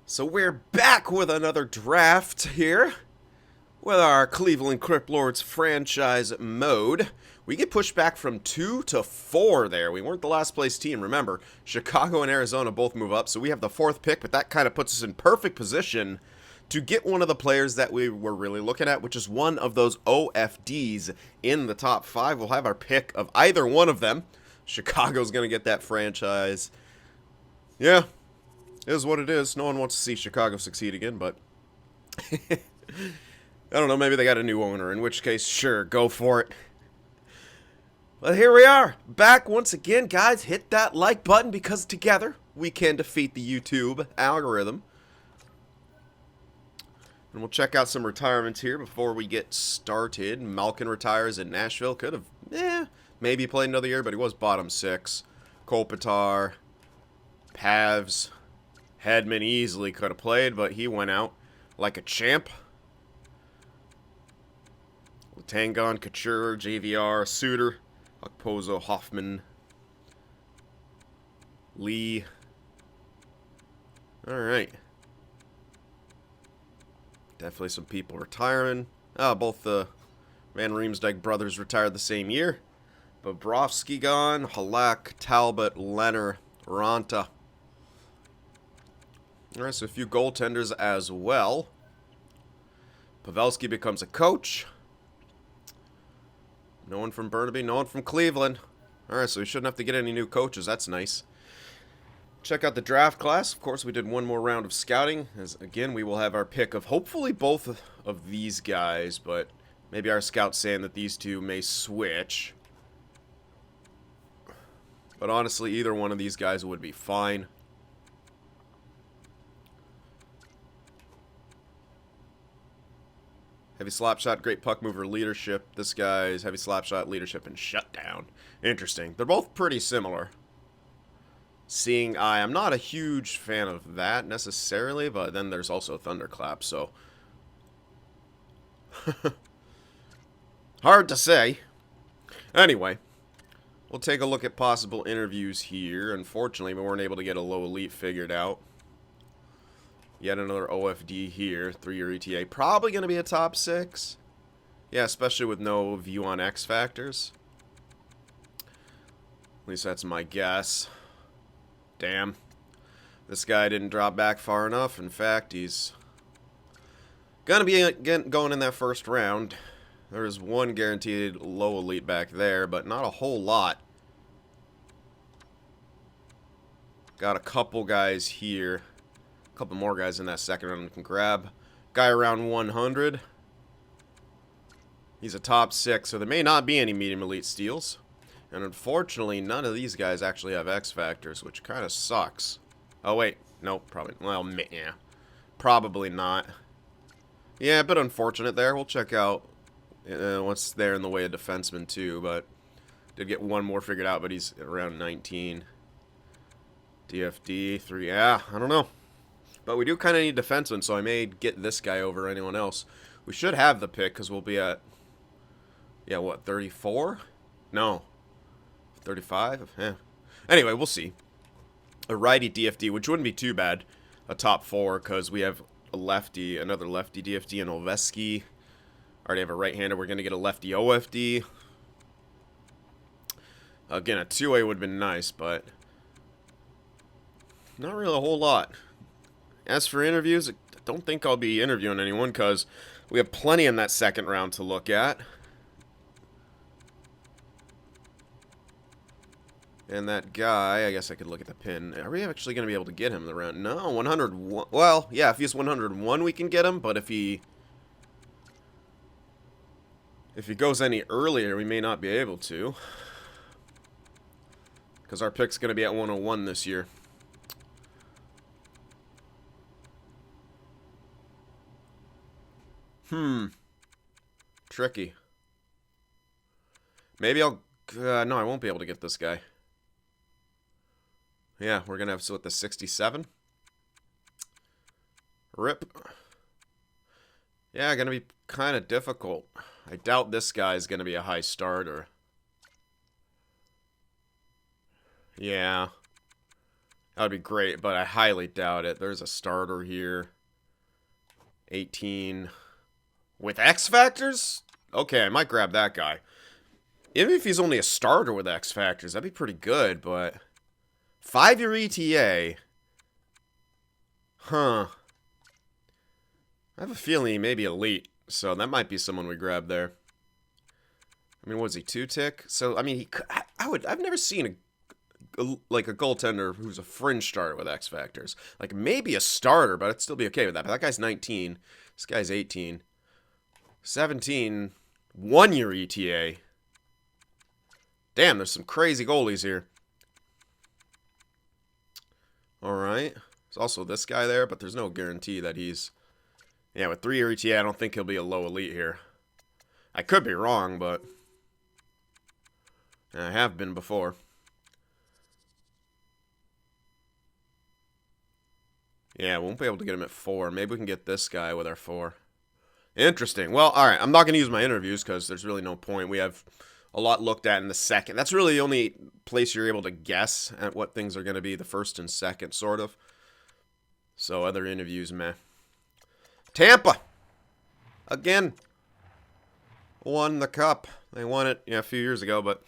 So we're back with another draft here with our Cleveland Lords franchise mode. We get pushed back from 2 to 4 there. We weren't the last place team, remember. Chicago and Arizona both move up, so we have the 4th pick, but that kind of puts us in perfect position to get one of the players that we were really looking at, which is one of those OFDs in the top 5. We'll have our pick of either one of them. Chicago's going to get that franchise. Yeah, it is what it is. No one wants to see Chicago succeed again, but I don't know, maybe they got a new owner, in which case, sure, go for it. But here we are, back once again. Guys, hit that like button because together we can defeat the YouTube algorithm. And we'll check out some retirements here before we get started. Malkin retires in Nashville. Could have, maybe played another year, but he was bottom 6. Kopitar, Pavs, Hedman easily could have played, but he went out like a champ. Tangon, Couture, JVR, Suter, Okposo, Hoffman, Lee. Alright. Definitely some people retiring. Both the Van Riemsdyk brothers retired the same year. Bobrovsky gone, Halak, Talbot, Leonard, Ranta. Alright, so a few goaltenders as well. Pavelski becomes a coach. No one from Burnaby, no one from Cleveland. Alright, so we shouldn't have to get any new coaches. That's nice. Check out the draft class. Of course, we did one more round of scouting. As again, we will have our pick of hopefully both of these guys, but maybe our scout's saying that these two may switch. But honestly, either one of these guys would be fine. Heavy slap shot, great puck mover, leadership. This guy's heavy slap shot, leadership, and shutdown. Interesting. They're both pretty similar. Seeing eye, I'm not a huge fan of that necessarily, but then there's also thunderclap, so hard to say. Anyway, we'll take a look at possible interviews here. Unfortunately, we weren't able to get a low elite figured out. Yet another OFD here, 3-year ETA. Probably going to be a top 6. Yeah, especially with no view on X factors. At least that's my guess. Damn. This guy didn't drop back far enough. In fact, he's going to be going in that first round. There's one guaranteed low elite back there, but not a whole lot. Got a couple guys here. A couple more guys in that second round we can grab. Guy around 100. He's a top 6, so there may not be any medium elite steals. And unfortunately, none of these guys actually have X factors, which kind of sucks. Oh wait, nope, probably. Well, yeah, probably not. Yeah, a bit unfortunate there. We'll check out what's there in the way of defensemen too. But did get one more figured out, but he's around 19. DFD 3. Yeah, I don't know. But we do kind of need defensemen, so I may get this guy over anyone else. We should have the pick, because we'll be at, yeah, what, 34? No. 35? Yeah. Anyway, we'll see. A righty DFD, which wouldn't be too bad. A top 4, because we have a lefty, another lefty DFD, and Ovechkin. Already have a right-hander. We're going to get a lefty OFD. Again, a 2A would have been nice, but not really a whole lot. As for interviews, I don't think I'll be interviewing anyone because we have plenty in that second round to look at. And that guy, I guess I could look at the pin. Are we actually going to be able to get him in the round? No, 101. Well, yeah, if he's 101, we can get him. But if he goes any earlier, we may not be able to. Because our pick's going to be at 101 this year. Tricky. Maybe I'll... no, I won't be able to get this guy. Yeah, we're going to have to with the 67. Rip. Yeah, going to be kind of difficult. I doubt this guy is going to be a high starter. Yeah. That would be great, but I highly doubt it. There's a starter here. 18. With X Factors? Okay, I might grab that guy. Even if he's only a starter with X Factors, that'd be pretty good, but... 5-year ETA. Huh. I have a feeling he may be elite, so that might be someone we grab there. I mean, was he 2-tick? So, I mean, I've never seen a goaltender who's a fringe starter with X Factors. Like, maybe a starter, but I'd still be okay with that. But that guy's 19. This guy's 18. 17. 1-year ETA. Damn, there's some crazy goalies here. Alright. There's also this guy there, but there's no guarantee that he's... Yeah, with 3-year ETA, I don't think he'll be a low elite here. I could be wrong, but... I have been before. Yeah, we won't be able to get him at 4. Maybe we can get this guy with our 4. Interesting. Well, alright, I'm not going to use my interviews because there's really no point. We have a lot looked at in the second. That's really the only place you're able to guess at what things are going to be, the first and second, sort of. So, other interviews, meh. Tampa! Again. Won the cup. They won it, a few years ago, but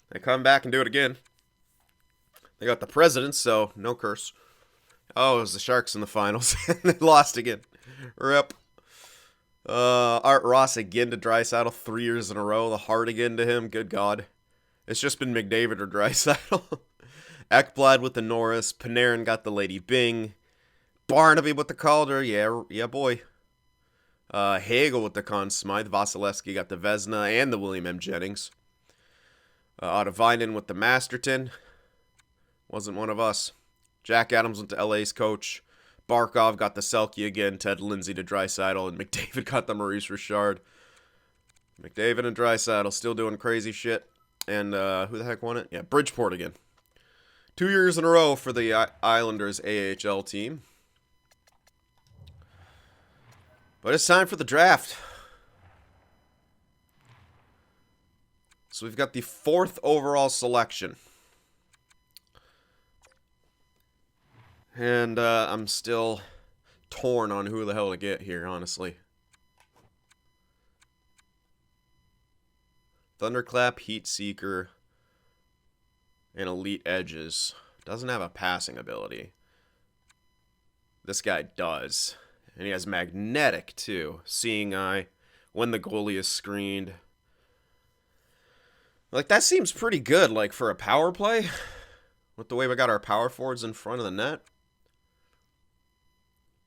they come back and do it again. They got the Presidents, so no curse. Oh, it was the Sharks in the finals. And they lost again. Rip. Art Ross again to Draisaitl 3 years in a row. The Hart again to him. Good God. It's just been McDavid or Draisaitl. Ekblad with the Norris. Panarin got the Lady Byng. Barnaby with the Calder. Yeah, boy. Hagel with the Conn Smythe. Vasilevsky got the Vezina and the William M. Jennings. Ottavinen with the Masterton. Wasn't one of us. Jack Adams went to LA's coach. Barkov got the Selke again. Ted Lindsay to Draisaitl. And McDavid got the Maurice Richard. McDavid and Draisaitl still doing crazy shit. And who the heck won it? Yeah, Bridgeport again. 2 years in a row for the Islanders AHL team. But it's time for the draft. So we've got the 4th overall selection. And I'm still torn on who the hell to get here, honestly. Thunderclap, Heat Seeker, and Elite Edges. Doesn't have a passing ability. This guy does. And he has Magnetic, too. Seeing Eye. When the goalie is screened. Like, that seems pretty good, like, for a power play. With the way we got our power forwards in front of the net.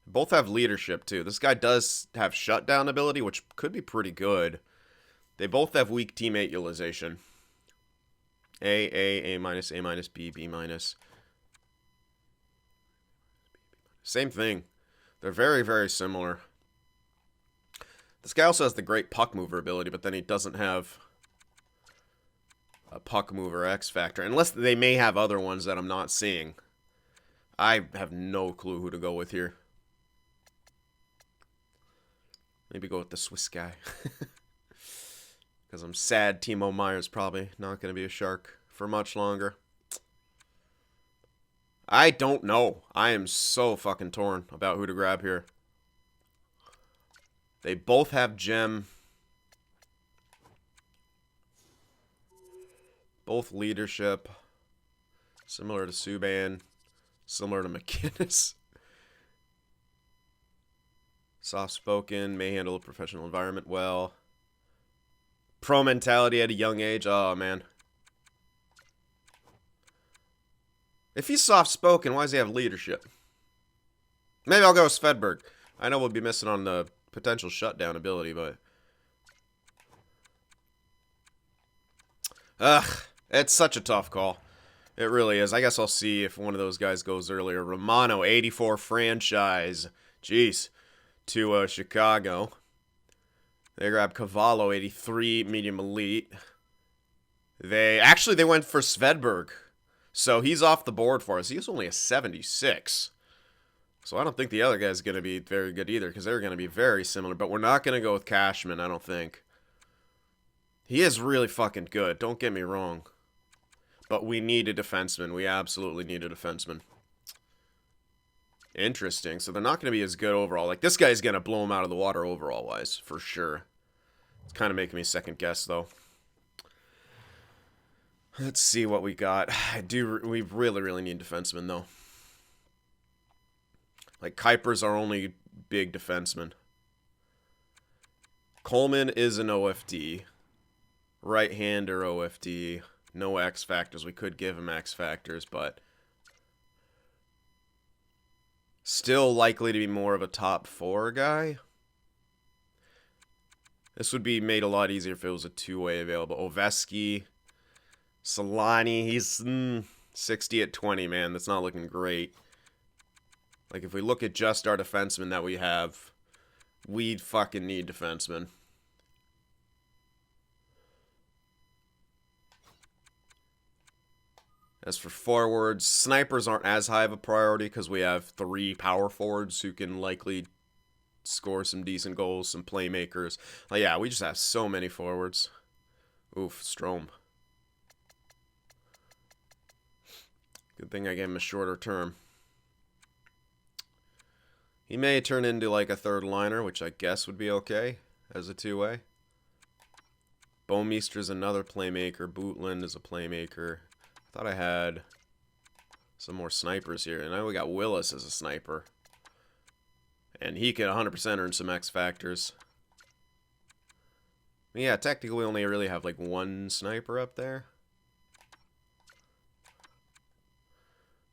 Both have leadership, too. This guy does have shutdown ability, which could be pretty good. They both have weak teammate utilization. A minus, B, B minus. Same thing. They're very, very similar. This guy also has the great puck mover ability, but then he doesn't have a puck mover X factor. Unless they may have other ones that I'm not seeing. I have no clue who to go with here. Maybe go with the Swiss guy. Because I'm sad Timo Meyer's probably not going to be a Shark for much longer. I don't know. I am so fucking torn about who to grab here. They both have gem. Both leadership. Similar to Subban. Similar to McInnes. Soft-spoken, may handle a professional environment well. Pro mentality at a young age. Oh, man. If he's soft-spoken, why does he have leadership? Maybe I'll go with Svedberg. I know we'll be missing on the potential shutdown ability, but... Ugh, it's such a tough call. It really is. I guess I'll see if one of those guys goes earlier. Romano, 84 franchise. Jeez. To Chicago. They grabbed Cavallo, 83 medium elite. They went for Svedberg. So he's off the board for us. He's only a 76. So I don't think the other guy's going to be very good either, because they're going to be very similar. But we're not going to go with Cashman, I don't think. He is really fucking good, don't get me wrong. But we need a defenseman. We absolutely need a defenseman. Interesting. So they're not going to be as good overall. Like, this guy's going to blow him out of the water overall-wise, for sure. It's kind of making me second guess, though. Let's see what we got. We really, really need defensemen, though. Like, Kuiper's our only big defenseman. Coleman is an OFD. Right-hander OFD. No X factors. We could give him X factors, but still likely to be more of a top 4 guy. This would be made a lot easier if it was a two-way available. Ovechkin, Solani, he's 60 at 20, man. That's not looking great. Like, if we look at just our defensemen that we have, we'd fucking need defensemen. As for forwards, snipers aren't as high of a priority because we have 3 power forwards who can likely score some decent goals, some playmakers. Like, yeah, we just have so many forwards. Oof, Strome. Good thing I gave him a shorter term. He may turn into like a third liner, which I guess would be okay as a two-way. Bouwmeester's another playmaker. Bootland is a playmaker. I thought I had some more snipers here. And now we got Willis as a sniper. And he can 100% earn some X factors. Yeah, technically we only really have like 1 sniper up there.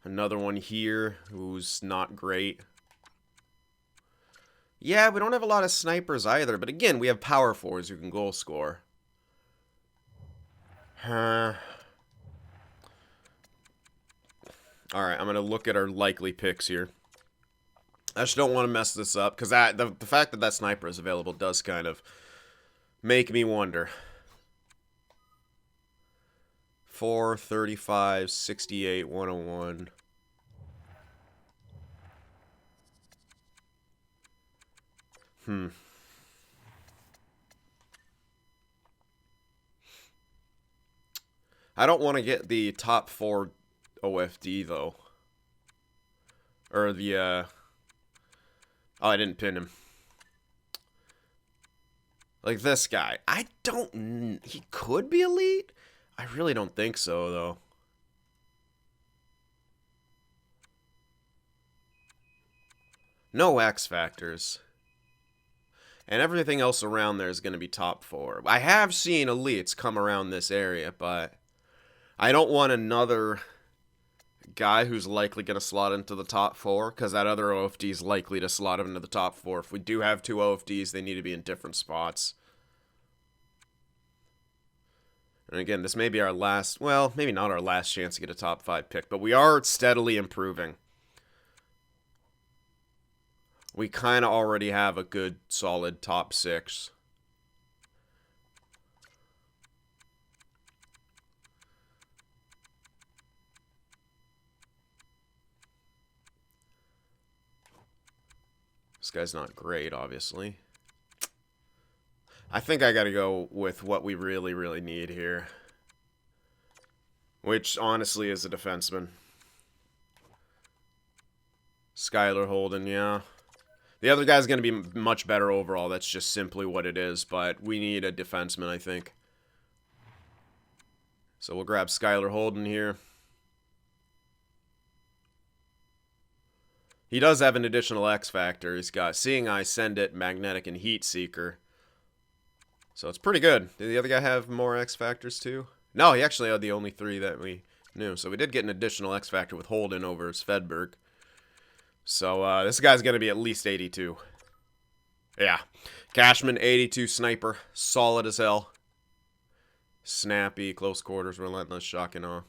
Another one here who's not great. Yeah, we don't have a lot of snipers either. But again, we have power forwards who can goal score. Alright, I'm going to look at our likely picks here. I just don't want to mess this up, because the fact that that sniper is available does kind of make me wonder. 4, 35, 68, 101. I don't want to get the top 4 OFD, though. Or the, oh, I didn't pin him. Like this guy. He could be elite? I really don't think so, though. No X factors. And everything else around there is going to be top 4. I have seen elites come around this area, but I don't want another guy who's likely going to slot into the top 4, because that other OFD is likely to slot him into the top 4. If we do have 2 OFDs, they need to be in different spots. And again, this may be our last, well, maybe not our last chance to get a top 5 pick, but we are steadily improving. We kind of already have a good, solid top 6. This guy's not great, obviously. I think I gotta go with what we really, really need here. Which, honestly, is a defenseman. Skylar Holden, yeah. The other guy's going to be much better overall. That's just simply what it is. But we need a defenseman, I think. So we'll grab Skylar Holden here. He does have an additional X factor. He's got Seeing Eye, Send It, Magnetic, and Heat Seeker. So it's pretty good. Did the other guy have more X factors too? No, he actually had the only 3 that we knew. So we did get an additional X factor with Holden over Svedberg. So, this guy's going to be at least 82. Yeah. Cashman, 82 sniper. Solid as hell. Snappy, close quarters, relentless, shock and awe.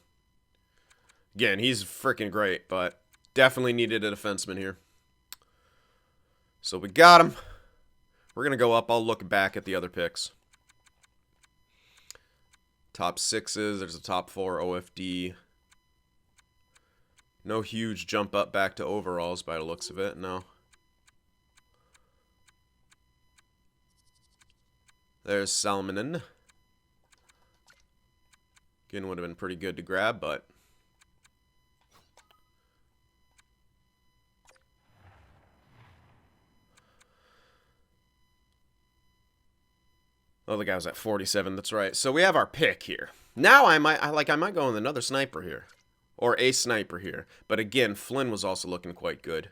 Again, he's freaking great, but definitely needed a defenseman here. So we got him. We're going to go up. I'll look back at the other picks. Top 6s. There's a top 4 OFD. No huge jump up back to overalls by the looks of it, no. There's Salmonen. Again, would have been pretty good to grab, but Oh, the guy was at 47. That's right. So we have our pick here. Now I might go with another sniper here, or a sniper here. But again, Flynn was also looking quite good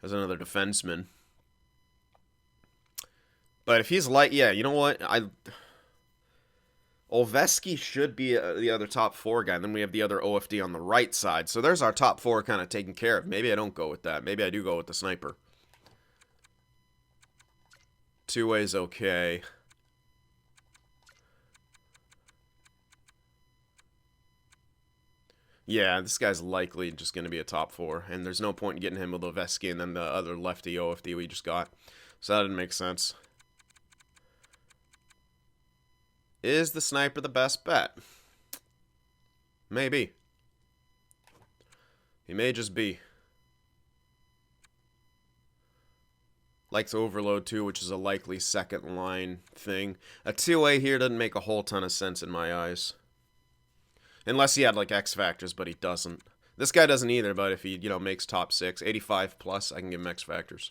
as another defenseman. But if he's light, yeah, you know what? Olveski should be the other top 4 guy. And then we have the other OFD on the right side. So there's our top 4 kind of taken care of. Maybe I don't go with that. Maybe I do go with the sniper. Two-way's okay. Yeah, this guy's likely just going to be a top 4. And there's no point in getting him with Olveski and then the other lefty OFD we just got. So that didn't make sense. Is the sniper the best bet? Maybe. He may just be. Likes overload too, which is a likely second line thing. A 2A here doesn't make a whole ton of sense in my eyes. Unless he had like X factors, but he doesn't. This guy doesn't either, but if he, makes top 6, 85 plus, I can give him X factors.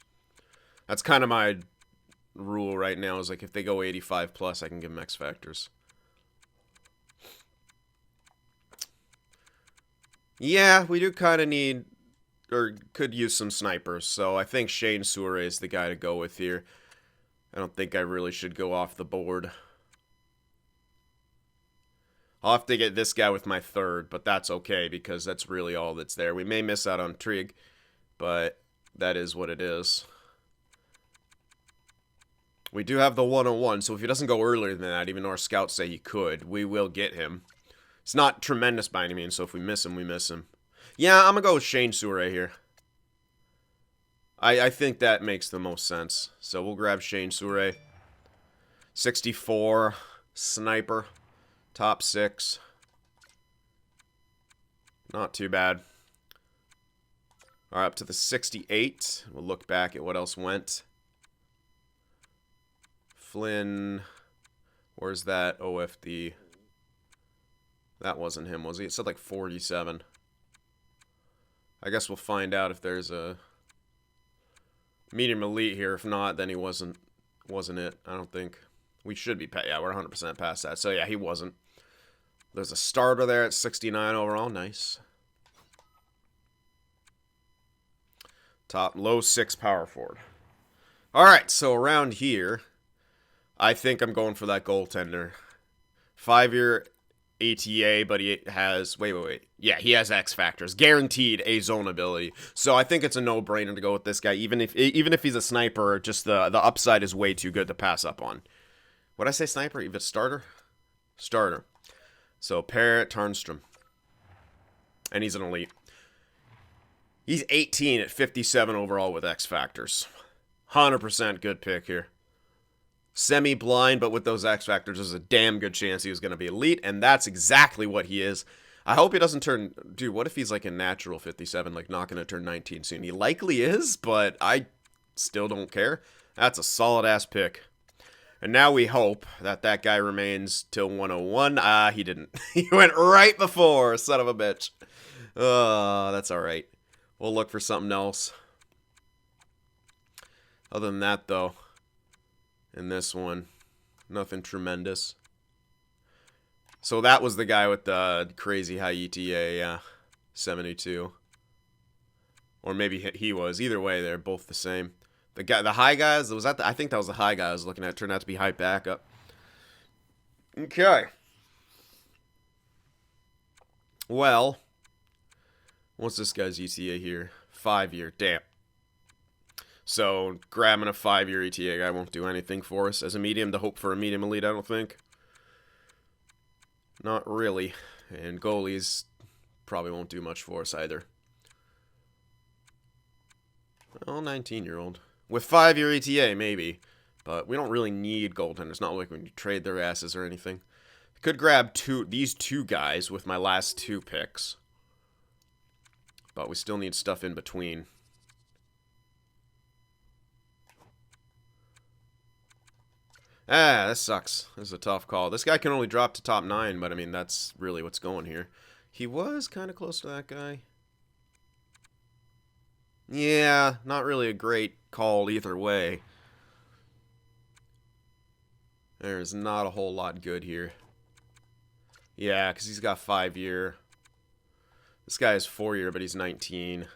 That's kind of my rule right now, is like if they go 85 plus, I can give them X factors. Yeah, we do kind of need, or could use some snipers, so I think Shane Soure is the guy to go with here. I don't think I really should go off the board. I'll have to get this guy with my 3rd, but that's okay because that's really all that's there. We may miss out on Trig, but that is what it is. We do have the 101, so if he doesn't go earlier than that, even though our scouts say he could, we will get him. It's not tremendous by any means, so if we miss him, we miss him. Yeah, I'm going to go with Shane Soure here. I think that makes the most sense. So we'll grab Shane Soure. 64, sniper, top 6. Not too bad. All right, up to the 68. We'll look back at what else went. Flynn, where's that OFD? That wasn't him, was he? It said like 47. I guess we'll find out if there's a medium elite here. If not, then he wasn't it. I don't think. We should be, yeah, we're 100% past that. So yeah, he wasn't. There's a starter there at 69 overall. Nice. Low 6 power forward. All right, so around here, I think I'm going for that goaltender. 5-year ATA, but he has, wait. Yeah, he has X factors. Guaranteed a zone ability. So I think it's a no-brainer to go with this guy. Even if he's a sniper, just the upside is way too good to pass up on. What'd I say, sniper? Even starter? Starter. So Parrott Tarnstrom. And he's an elite. He's 18 at 57 overall with X factors. 100% good pick here. Semi-blind, but with those X factors, there's a damn good chance he was going to be elite, and that's exactly what he is. I hope he doesn't turn... Dude, what if he's like a natural 57, like not going to turn 19 soon? He likely is, but I still don't care. That's a solid-ass pick. And now we hope that that guy remains till 101. He didn't. He went right before, son of a bitch. That's all right. We'll look for something else. Other than that, though, in this one, nothing tremendous. So that was the guy with the crazy high ETA, yeah, 72. Or maybe he was. Either way, they're both the same. The high guys, I think that was the high guy I was looking at. It turned out to be high backup. Okay. Well, what's this guy's ETA here? 5-year. Damn. So, grabbing a 5-year ETA guy won't do anything for us. As a medium, to hope for a medium elite, I don't think. Not really. And goalies probably won't do much for us either. Well, 19-year-old. With 5-year ETA, maybe. But we don't really need goaltenders. Not like we can trade their asses or anything. Could grab these two guys with my last 2 picks. But we still need stuff in between. That sucks. This is a tough call. This guy can only drop to top 9, but I mean, that's really what's going here. He was kind of close to that guy. Yeah, not really a great call either way. There's not a whole lot good here. Yeah, because he's got 5-year. This guy is 4-year, but he's 19.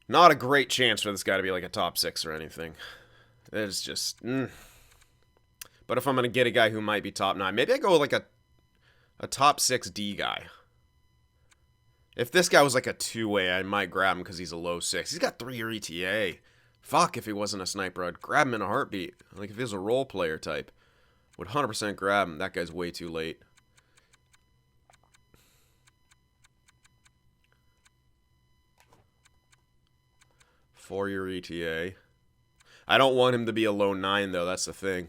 Not a great chance for this guy to be like a top 6 or anything. It's just... But if I'm going to get a guy who might be top 9, maybe I go like a top 6 D guy. If this guy was like a 2-way, I might grab him because he's a low 6. He's got 3-year ETA. Fuck, if he wasn't a sniper, I'd grab him in a heartbeat. Like if he was a role player type, would 100% grab him. That guy's way too late. Four-year ETA. I don't want him to be a low 9 though. That's the thing.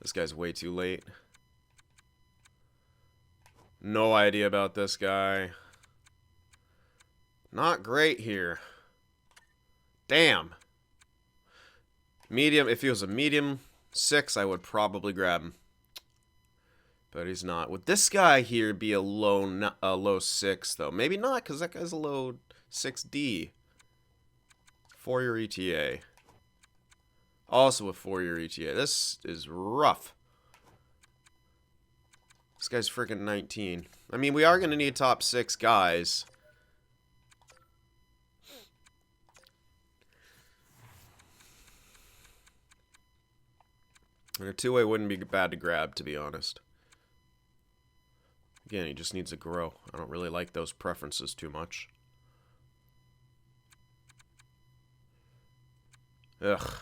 This guy's way too late. No idea about this guy. Not great here. Damn. Medium. If he was a medium 6, I would probably grab him. But he's not. Would this guy here be a low 6 though? Maybe not, because that guy's a low 6D. 4-year ETA. Also a 4-year ETA. This is rough. This guy's freaking 19. I mean, we are going to need top 6 guys. And a 2-way wouldn't be bad to grab, to be honest. Again, he just needs to grow. I don't really like those preferences too much. Ugh.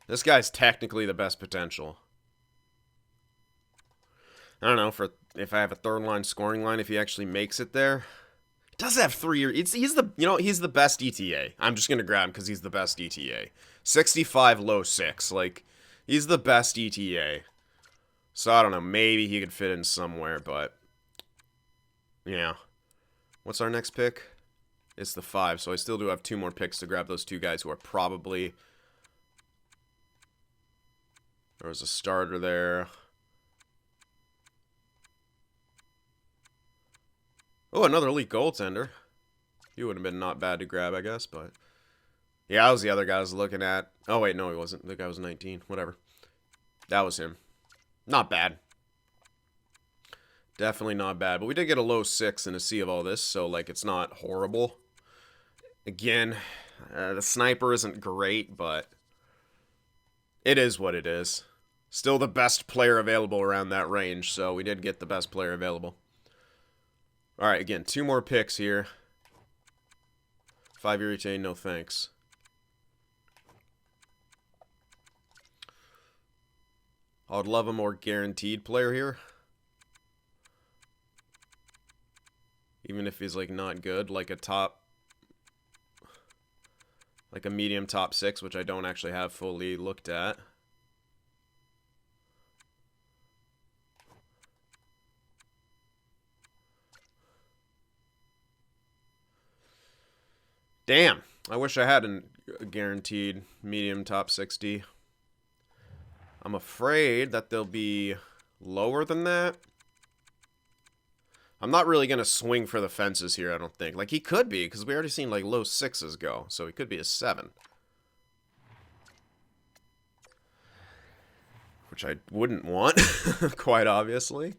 This guy's technically the best potential. I don't know, for if I have a third line scoring line, if he actually makes it there. He does have 3-year. He's the best ETA. I'm just gonna grab him because he's the best ETA. 65 low 6. Like, he's the best ETA. So I don't know, maybe he could fit in somewhere, but yeah. What's our next pick? It's the 5, so I still do have 2 more picks to grab those 2 guys who are probably... There was a starter there. Oh, another elite goaltender. He would have been not bad to grab, I guess, but... Yeah, that was the other guy I was looking at. Oh, wait, no, he wasn't. The guy was 19. Whatever. That was him. Not bad. Definitely not bad. But we did get a low 6 in a sea of all this, so, like, it's not horrible. Again, the sniper isn't great, but... It is what it is. Still the best player available around that range, so we did get the best player available. Alright, again, 2 more picks here. 5-year ETA, no thanks. I'd love a more guaranteed player here. Even if he's, like, not good. Like a top... Like a medium top 6, which I don't actually have fully looked at. Damn. I wish I had a guaranteed medium top 60. I'm afraid that they'll be lower than that. I'm not really going to swing for the fences here, I don't think. Like, he could be, because we already seen, like, low 6s go. So he could be a 7. Which I wouldn't want, quite obviously.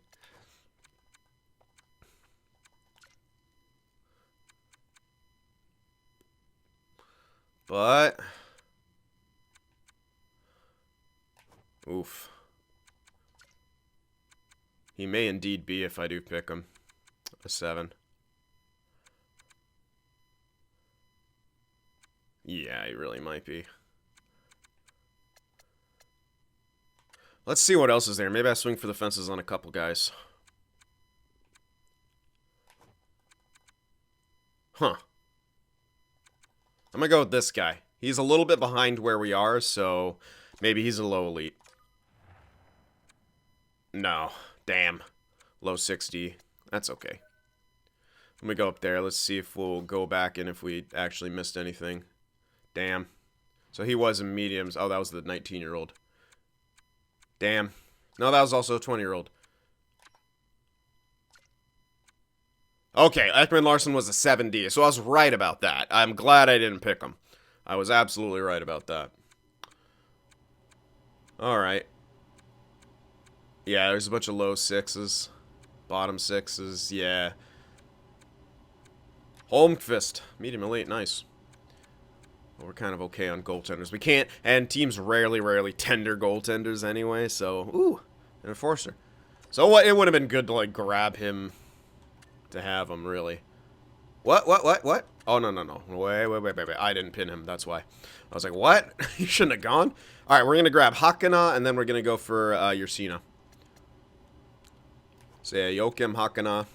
But... Oof. He may indeed be if I do pick him. A 7. Yeah, he really might be. Let's see what else is there. Maybe I swing for the fences on a couple guys. Huh. I'm gonna go with this guy. He's a little bit behind where we are, so maybe he's a low elite. No. Damn. Low 60. That's okay. Let me go up there. Let's see if we'll go back and if we actually missed anything. Damn. So he was in mediums. Oh, that was the 19-year-old. Damn. No, that was also a 20-year-old. Okay, Ekman Larson was a 7D, so I was right about that. I'm glad I didn't pick him. I was absolutely right about that. Alright. Yeah, there's a bunch of low 6s. Bottom 6s, yeah. Holmqvist, medium elite, nice. Well, we're kind of okay on goaltenders. We can't, and teams rarely tender goaltenders anyway, so, ooh, an enforcer. So what? It would have been good to, like, grab him to have him, really. What? Oh, no. Wait. I didn't pin him, that's why. I was like, what? You shouldn't have gone? Alright, we're going to grab Hakana, and then we're going to go for Yursina. So, yeah, Joakim Hakana,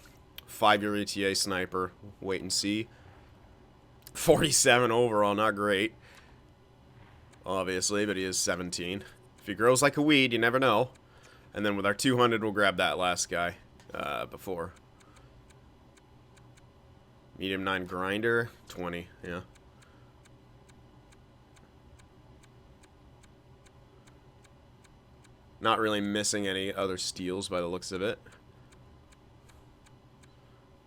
5-year ETA sniper. Wait and see. 47 overall, not great. Obviously, but he is 17. If he grows like a weed, you never know. And then with our 200, we'll grab that last guy before. Medium 9 grinder, 20, yeah. Not really missing any other steals by the looks of it.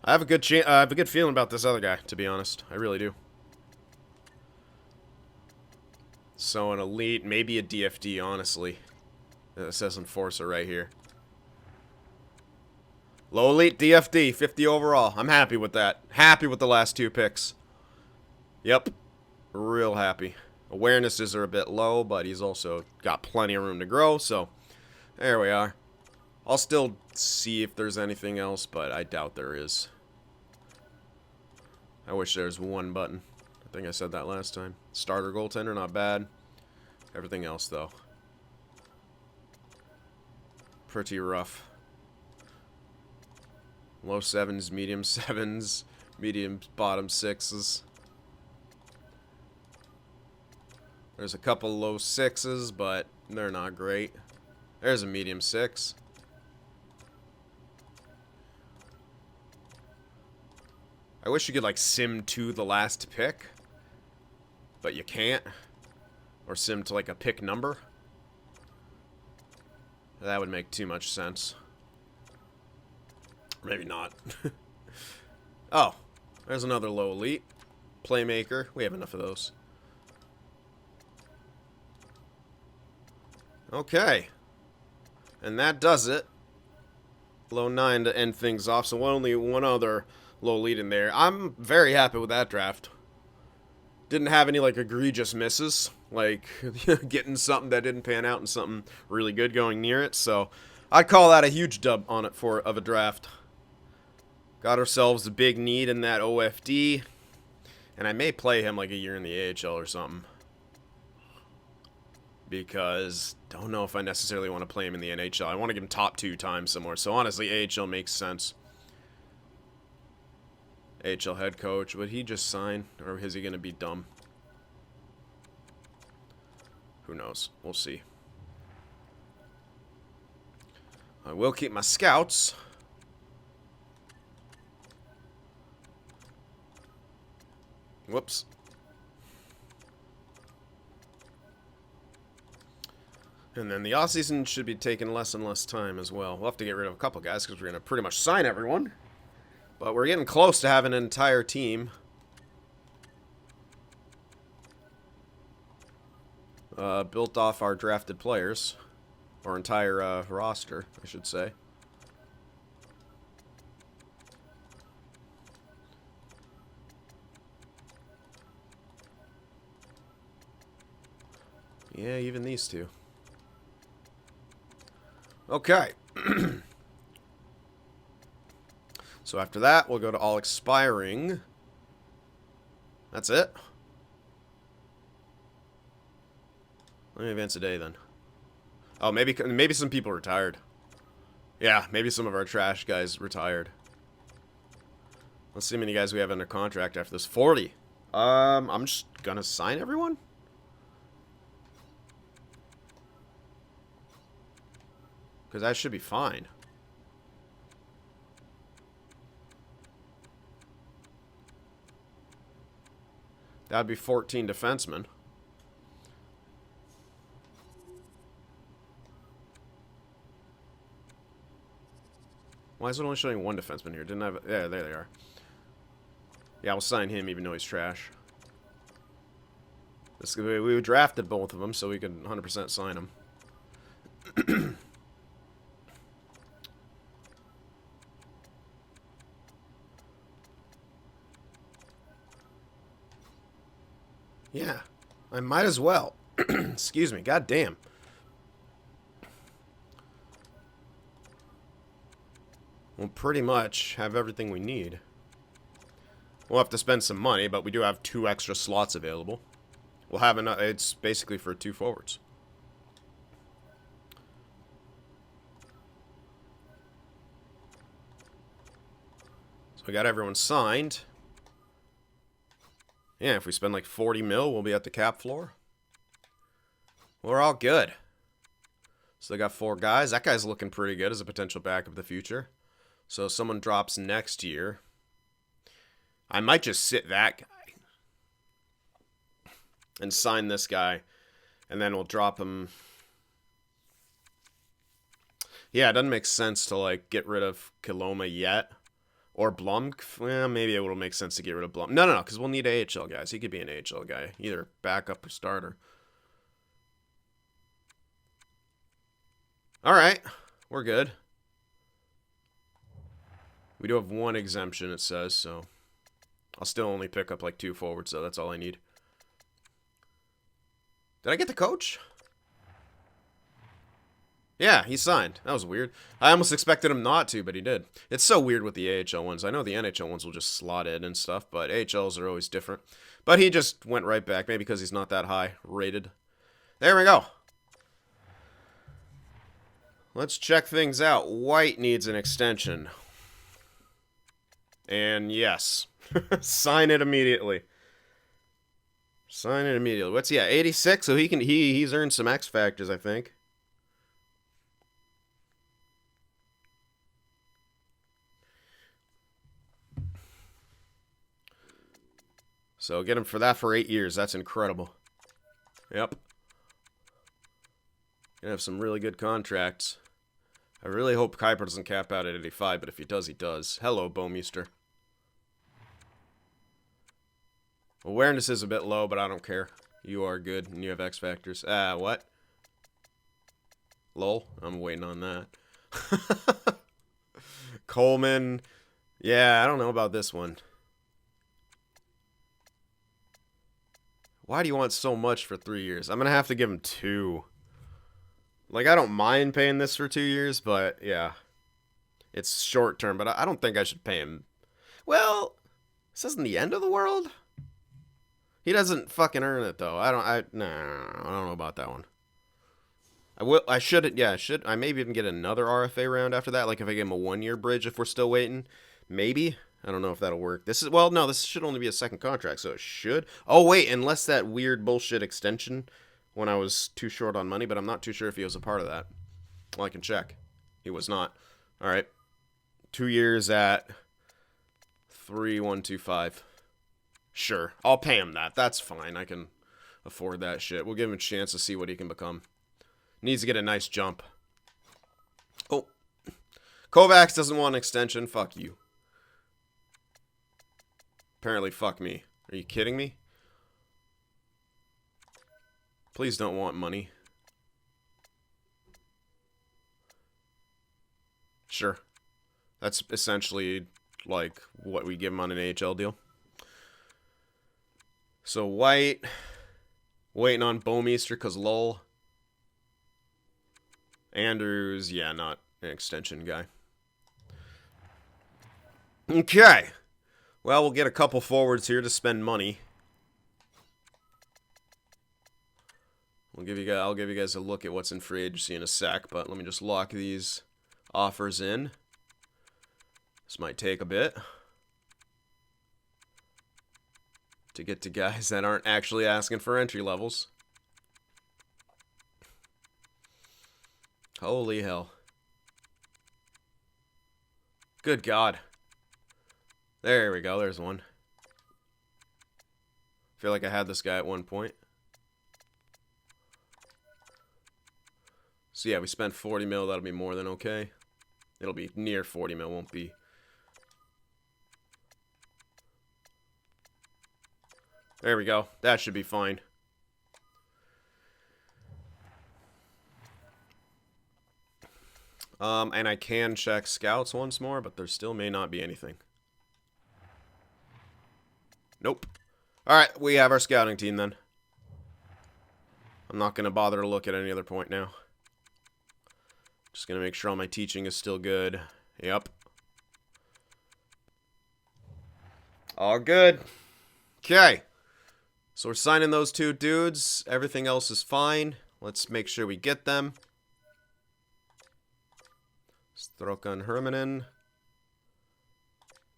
I have a good feeling about this other guy, to be honest. I really do. So an elite, maybe a DFD, honestly. It says enforcer right here. Low elite DFD, 50 overall. I'm happy with that. Happy with the last 2 picks. Yep. Real happy. Awarenesses are a bit low, but he's also got plenty of room to grow, so there we are. I'll still see if there's anything else, but I doubt there is. I wish there's one button. I think I said that last time. Starter goaltender, not bad. Everything else, though, pretty rough. Low 7s, medium 7s, medium bottom 6s. There's a couple low 6s, but they're not great. There's a medium 6. I wish you could, like, sim to the last pick, but you can't. Or sim to, like, a pick number. That would make too much sense. Maybe not. Oh, there's another low elite. Playmaker. We have enough of those. Okay. And that does it. Low 9 to end things off. So only one other low elite in there. I'm very happy with that draft. Didn't have any, like, egregious misses. Like, getting something that didn't pan out and something really good going near it. So, I'd call that a huge dub on it of a draft. Got ourselves a big need in that OFD. And I may play him, like, a year in the AHL or something. Because, don't know if I necessarily want to play him in the NHL. I want to give him top 2 times somewhere. So, honestly, AHL makes sense. AHL head coach. Would he just sign? Or is he going to be dumb? Who knows? We'll see. I will keep my scouts. Whoops. And then the offseason should be taking less and less time as well. We'll have to get rid of a couple guys because we're going to pretty much sign everyone. But we're getting close to having an entire team. Built off our drafted players. Or entire roster, I should say. Yeah, even these two. Okay. So after that, we'll go to all expiring. That's it. Let me advance a day then. Oh, maybe some people retired. Yeah, maybe some of our trash guys retired. Let's see how many guys we have under contract after this. 40. I'm just gonna sign everyone. Because that should be fine. That'd be 14 defensemen. Why is it only showing one defenseman here? Didn't I have... Yeah, there they are. Yeah, I'll sign him even though he's trash. We drafted both of them, so we could 100% sign them. Yeah, I might as well. Excuse me, god damn. We'll pretty much have everything we need. We'll have to spend some money, but we do have 2 extra slots available. We'll have enough. It's basically for 2 forwards. So we got everyone signed. Yeah, if we spend like 40 mil, we'll be at the cap floor. We're all good. So they got 4 guys. That guy's looking pretty good as a potential backup of the future. So if someone drops next year, I might just sit that guy and sign this guy, and then we'll drop him. Yeah, it doesn't make sense to like get rid of Kiloma yet. Or Blum. Well, maybe it will make sense to get rid of Blum. No, because we'll need AHL guys. He could be an AHL guy. Either backup or starter. Alright. We're good. We do have 1 exemption, it says, so... I'll still only pick up like 2 forwards, so that's all I need. Did I get the coach? Yeah, he signed. That was weird. I almost expected him not to, but he did. It's so weird with the AHL ones. I know the NHL ones will just slot in and stuff, but AHLs are always different. But he just went right back, maybe because he's not that high rated. There we go. Let's check things out. White needs an extension. And yes. Sign it immediately. Sign it immediately. What's he at? 86? So he's earned some X factors, I think. So get him for that for 8 years. That's incredible. Yep. Gonna have some really good contracts. I really hope Kuiper doesn't cap out at 85, but if he does, he does. Hello, Bowmeister. Awareness is a bit low, but I don't care. You are good, and you have X factors. What? Lol. I'm waiting on that. Coleman. Yeah, I don't know about this one. Why do you want so much for 3 years? I'm going to have to give him 2. Like, I don't mind paying this for 2 years, but, yeah. It's short term, but I don't think I should pay him. Well, this isn't the end of the world. He doesn't fucking earn it, though. I don't know about that one. I should. I maybe even get another RFA round after that. Like, if I give him a 1-year bridge if we're still waiting. Maybe. I don't know if that'll work. This should only be a second contract, so it should. Oh, wait, unless that weird bullshit extension when I was too short on money, but I'm not too sure if he was a part of that. Well, I can check. He was not. All right. 2 years at 3,125. Sure. I'll pay him that. That's fine. I can afford that shit. We'll give him a chance to see what he can become. Needs to get a nice jump. Oh. Kovacs doesn't want an extension. Fuck you. Apparently, fuck me. Are you kidding me? Please don't want money. Sure. That's essentially like what we give him on an AHL deal. So White, waiting on Bowmeister because lol. Andrews, yeah, not an extension guy. Okay. Well, we'll get a couple forwards here to spend money. I'll give you guys a look at what's in free agency in a sec, but let me just lock these offers in. This might take a bit to get to guys that aren't actually asking for entry levels. Holy hell. Good God. There we go, there's one. Feel like I had this guy at one point. So yeah, we spent 40 mil, that'll be more than okay. It'll be near 40 mil, won't be. There we go. That should be fine. And I can check scouts once more, but there still may not be anything. Nope. Alright, we have our scouting team then. I'm not going to bother to look at any other point now. Just going to make sure all my teaching is still good. Yep. All good. Okay. So we're signing those 2 dudes. Everything else is fine. Let's make sure we get them. Strokan Hermanen.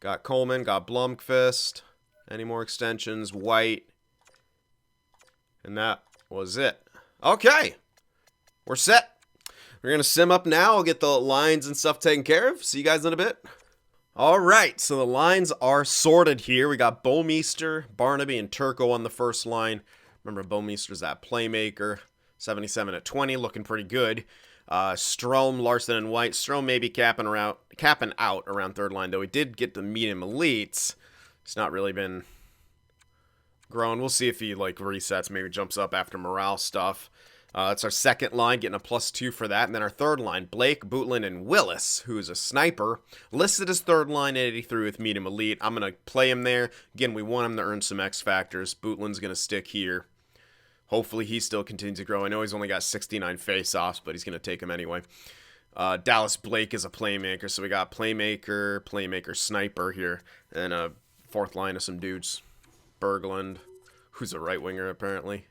Got Coleman. Got Blomqvist. Any more extensions? White. And that was it. Okay. We're set. We're going to sim up now. I'll get the lines and stuff taken care of. See you guys in a bit. Alright, so the lines are sorted here. We got Bouwmeester, Barnaby, and Turco on the first line. Remember, Bouwmeester's that playmaker. 77 at 20, looking pretty good. Strome, Larson, and White. Strome maybe capping out around third line, though he did get the medium elites. He's not really been growing. We'll see if he like resets, maybe jumps up after morale stuff. That's our second line, getting a +2 for that. And then our third line, Blake, Bootland, and Willis, who is a sniper. Listed as third line at 83 with medium elite. I'm going to play him there. Again, we want him to earn some X factors. Bootland's going to stick here. Hopefully he still continues to grow. I know he's only got 69 face-offs, but he's going to take them anyway. Dallas Blake is a playmaker, so we got playmaker, sniper here. And a fourth line of some dudes. Berglund, who's a right winger apparently.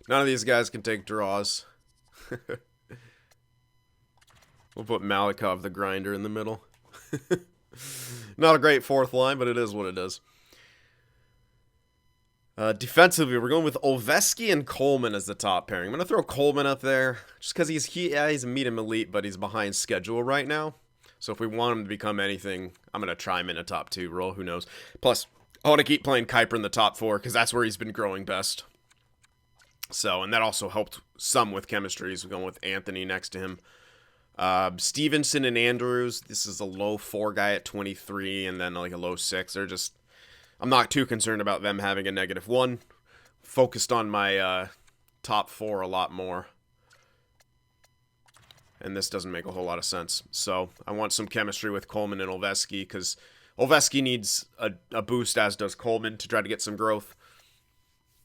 None of these guys can take draws. We'll put Malikov the grinder in the middle. Not a great fourth line, but it is what it is. Defensively, we're going with Ovechkin and Coleman as the top pairing. I'm going to throw Coleman up there just because he's a medium elite, but he's behind schedule right now. So if we want him to become anything, I'm going to try him in a top 2 role. Who knows? Plus, I want to keep playing Kuiper in the top 4 because that's where he's been growing best. So, and that also helped some with chemistry. He's going with Anthony next to him. Stevenson and Andrews. This is a low 4 guy at 23 and then like a low 6. They're just... I'm not too concerned about them having a -1. Focused on my top 4 a lot more. And this doesn't make a whole lot of sense. So I want some chemistry with Coleman and Ovechkin because Ovechkin needs a boost, as does Coleman, to try to get some growth.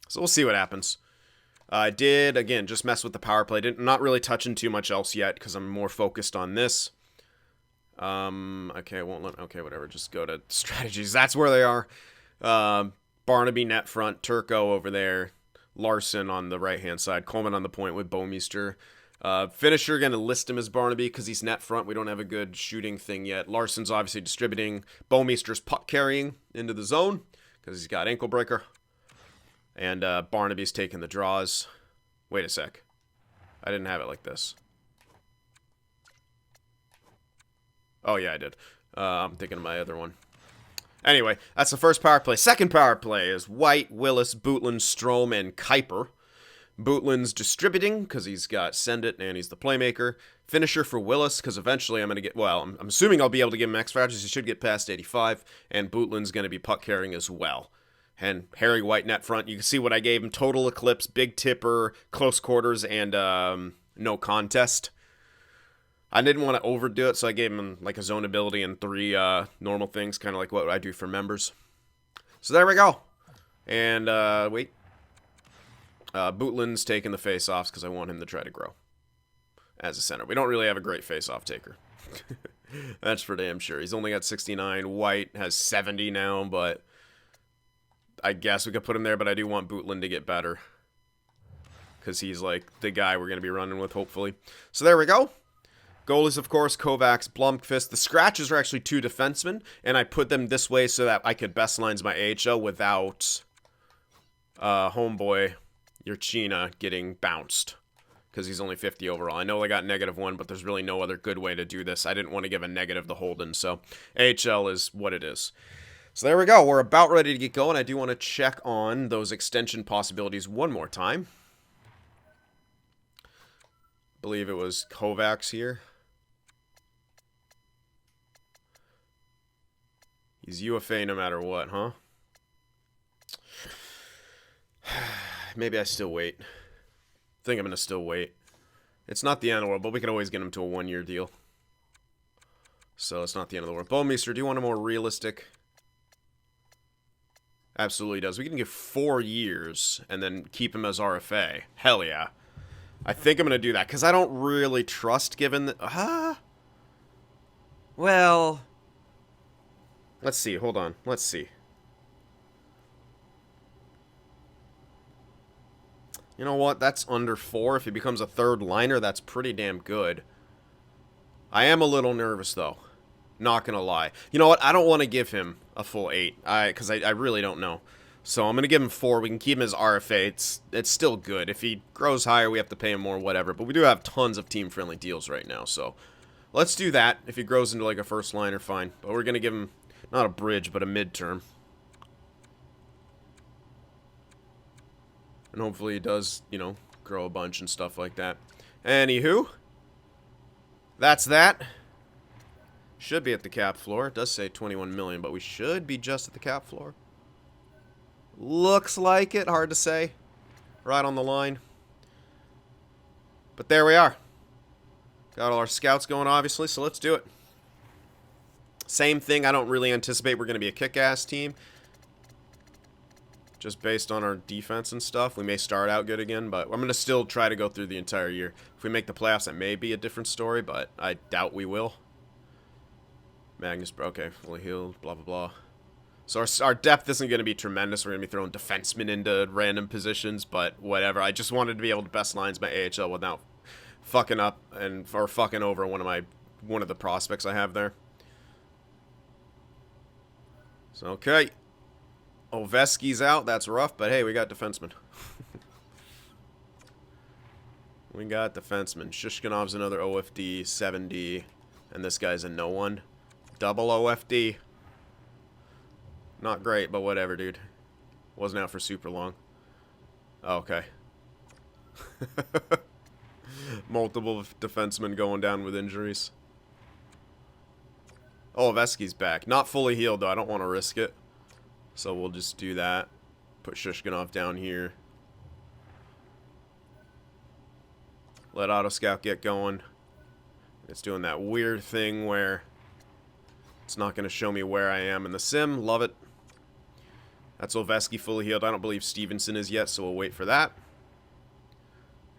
So we'll see what happens. I did, again, just mess with the power play. Not really touching too much else yet because I'm more focused on this. Okay, won't let... Okay, whatever. Just go to strategies. That's where they are. Barnaby net front, Turco over there, Larson on the right-hand side, Coleman on the point with Bouwmeester. Finisher, going to list him as Barnaby because he's net front. We don't have a good shooting thing yet. Larson's obviously distributing. Bouwmeester's puck carrying into the zone because he's got ankle breaker. And Barnaby's taking the draws. Wait a sec. I didn't have it like this. Oh, yeah, I did. I'm thinking of my other one. Anyway, that's the first power play. Second power play is White, Willis, Bootland, Strome, and Kuiper. Bootland's distributing because he's got send it and he's the playmaker. Finisher for Willis because eventually I'm going to get... Well, I'm assuming I'll be able to give him X factors. He should get past 85. And Bootland's going to be puck carrying as well. And Harry White net front. You can see what I gave him. Total eclipse, big tipper, close quarters, and no contest. I didn't want to overdo it, so I gave him like a zone ability and 3 normal things, kind of like what I do for members. So there we go. And, wait. Bootland's taking the face-offs because I want him to try to grow as a center. We don't really have a great face-off taker. That's for damn sure. He's only got 69. White has 70 now, but I guess we could put him there, but I do want Bootland to get better because he's like the guy we're going to be running with, hopefully. So there we go. Goalies, of course, Kovacs, Blomqvist. The scratches are actually 2 defensemen, and I put them this way so that I could best lines my AHL without homeboy Urchina getting bounced because he's only 50 overall. I know I got -1, but there's really no other good way to do this. I didn't want to give a negative to Holden, so AHL is what it is. So there we go. We're about ready to get going. I do want to check on those extension possibilities one more time. I believe it was Kovacs here. He's UFA no matter what, huh? Maybe I still wait. I think I'm going to still wait. It's not the end of the world, but we can always get him to a 1-year deal. So it's not the end of the world. Bowmeister, do you want a more realistic? Absolutely does. We can give 4 years and then keep him as RFA. Hell yeah. I think I'm going to do that because I don't really trust given the... Well... Let's see. Hold on. Let's see. You know what? That's under 4. If he becomes a third liner, that's pretty damn good. I am a little nervous, though. Not gonna lie. You know what? I don't want to give him a full 8. Because I really don't know. So I'm gonna give him 4. We can keep him as RFA. It's still good. If he grows higher, we have to pay him more, whatever. But we do have tons of team-friendly deals right now, so... Let's do that. If he grows into, like, a first liner, fine. But we're gonna give him, not a bridge, but a midterm. And hopefully he does, you know, grow a bunch and stuff like that. Anywho, that's that. Should be at the cap floor. It does say 21 million, but we should be just at the cap floor. Looks like it. Hard to say. Right on the line. But there we are. Got all our scouts going, obviously, so let's do it. Same thing. I don't really anticipate we're going to be a kick-ass team. Just based on our defense and stuff. We may start out good again, but I'm going to still try to go through the entire year. If we make the playoffs, that may be a different story, but I doubt we will. Magnus, okay, fully healed, blah, blah, blah. So our depth isn't going to be tremendous. We're going to be throwing defensemen into random positions, but whatever. I just wanted to be able to best lines my AHL without fucking up or fucking over one of the prospects I have there. So, okay. Ovechkin's out. That's rough, but hey, we got defensemen. We got defensemen. Shishkinov's another OFD, 7D, and this guy's a no one. Double OFD. Not great, but whatever, dude. Wasn't out for super long. Oh, okay. Multiple defensemen going down with injuries. Oh, Ovechkin's back. Not fully healed, though. I don't want to risk it. So we'll just do that. Put Shishkinov down here. Let Autoscout get going. It's doing that weird thing where it's not going to show me where I am in the sim. Love it. That's Ovechkin fully healed. I don't believe Stevenson is yet, so we'll wait for that.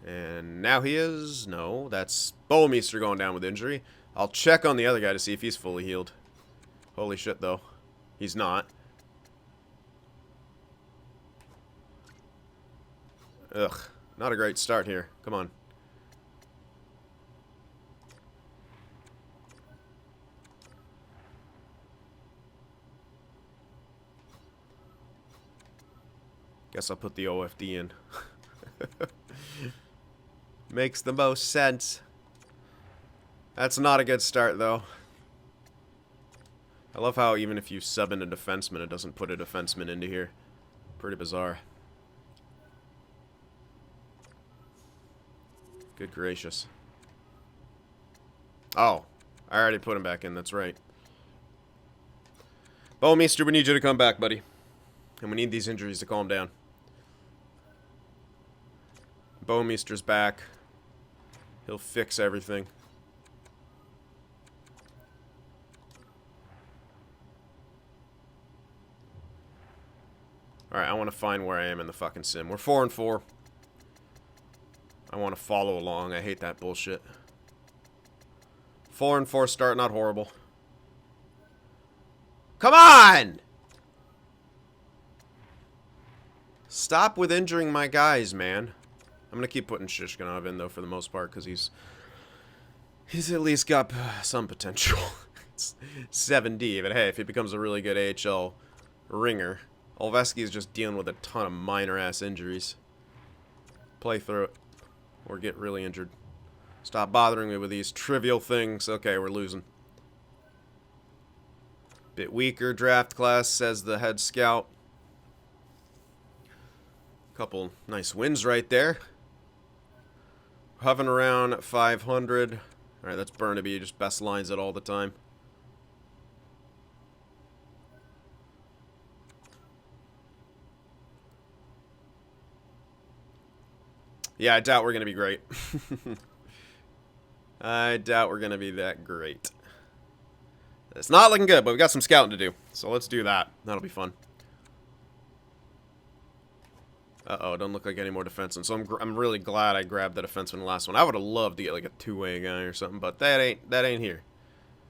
And now he is. No, that's Bowmeister going down with injury. I'll check on the other guy to see if he's fully healed. Holy shit, though. He's not. Ugh. Not a great start here. Come on. Guess I'll put the OFD in. Makes the most sense. That's not a good start, though. I love how even if you sub in a defenseman, it doesn't put a defenseman into here. Pretty bizarre. Good gracious. Oh, I already put him back in, that's right. Bowmeister, we need you to come back, buddy. And we need these injuries to calm down. Bowmeister's back. He'll fix everything. Alright, I want to find where I am in the fucking sim. We're 4-4. I want to follow along. I hate that bullshit. 4-4 start, not horrible. Come on! Stop with injuring my guys, man. I'm going to keep putting Shishkinov in, though, for the most part, because he's at least got some potential. It's 7D, but hey, if he becomes a really good AHL ringer, Ovechkin is just dealing with a ton of minor-ass injuries. Play through it. Or get really injured. Stop bothering me with these trivial things. Okay, we're losing. Bit weaker draft class, says the head scout. Couple nice wins right there. Hovering around 500. Alright, that's Burnaby. Just best lines it all the time. Yeah, I doubt we're going to be great. I doubt we're going to be that great. It's not looking good, but we got some scouting to do. So let's do that. That'll be fun. Uh-oh, don't look like any more defensemen. So I'm really glad I grabbed the defenseman in the last one. I would have loved to get like a two-way guy or something, but that ain't here.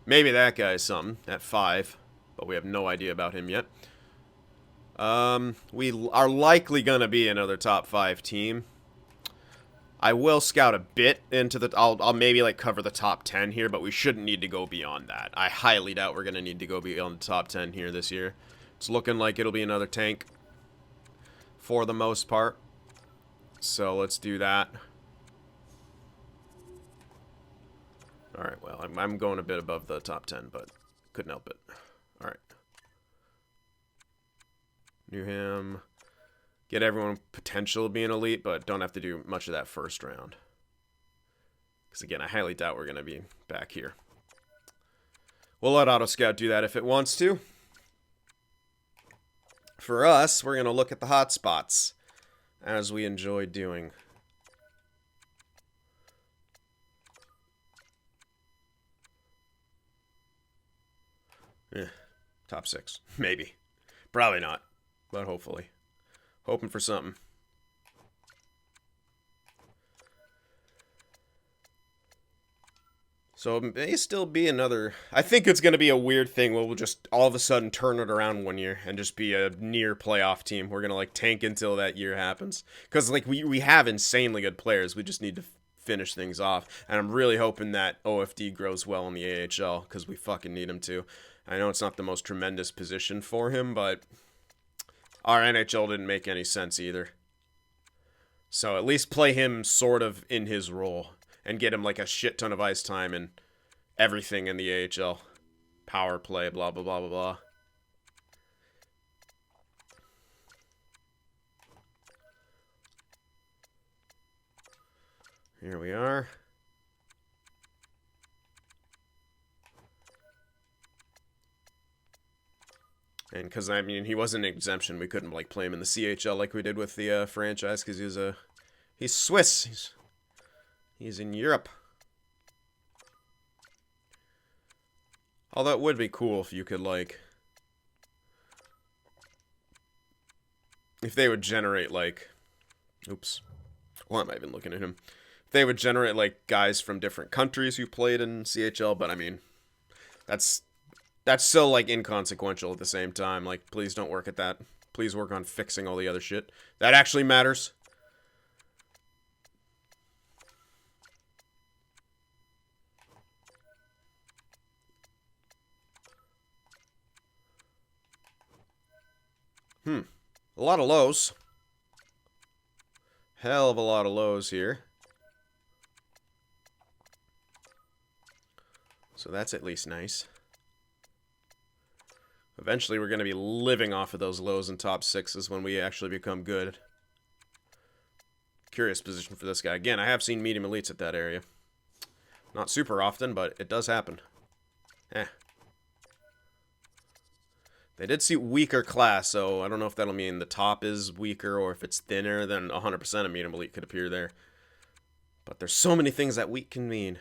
Maybe that guy's something at 5, but we have no idea about him yet. We are likely gonna be another top 5 team. I will scout a bit into the... I'll maybe, like, cover the top 10 here, but we shouldn't need to go beyond that. I highly doubt we're going to need to go beyond the top 10 here this year. It's looking like it'll be another tank for the most part. So let's do that. Alright, well, I'm going a bit above the top 10, but couldn't help it. Alright. Newham... Get everyone potential of being elite, but don't have to do much of that first round. Because again, I highly doubt we're going to be back here. We'll let Auto Scout do that if it wants to. For us, we're going to look at the hot spots, as we enjoy doing. Top 6. Maybe. Probably not, but hopefully. Hoping for something. So it may still be another... I think it's going to be a weird thing where we'll just all of a sudden turn it around one year and just be a near playoff team. We're going to like tank until that year happens. Because like we have insanely good players. We just need to finish things off. And I'm really hoping that OFD grows well in the AHL because we fucking need him to. I know it's not the most tremendous position for him, but... Our NHL didn't make any sense either. So at least play him sort of in his role. And get him like a shit ton of ice time and everything in the AHL. Power play, blah, blah, blah, blah, blah. Here we are. And because, I mean, he wasn't an exemption, we couldn't, like, play him in the CHL like we did with the franchise, because he's Swiss. He's in Europe. Although it would be cool if you could, like... If they would generate, like... Oops. Why am I even looking at him? If they would generate, like, guys from different countries who played in CHL, but, I mean... That's so, like, inconsequential at the same time. Like, please don't work at that. Please work on fixing all the other shit. That actually matters. A lot of lows. Hell of a lot of lows here. So that's at least nice. Eventually we're going to be living off of those lows and top 6s when we actually become good. Curious position for this guy. Again, I have seen medium elites at that area. Not super often, but it does happen. They did see weaker class, so I don't know if that'll mean the top is weaker or if it's thinner, then 100% a medium elite could appear there. But there's so many things that weak can mean.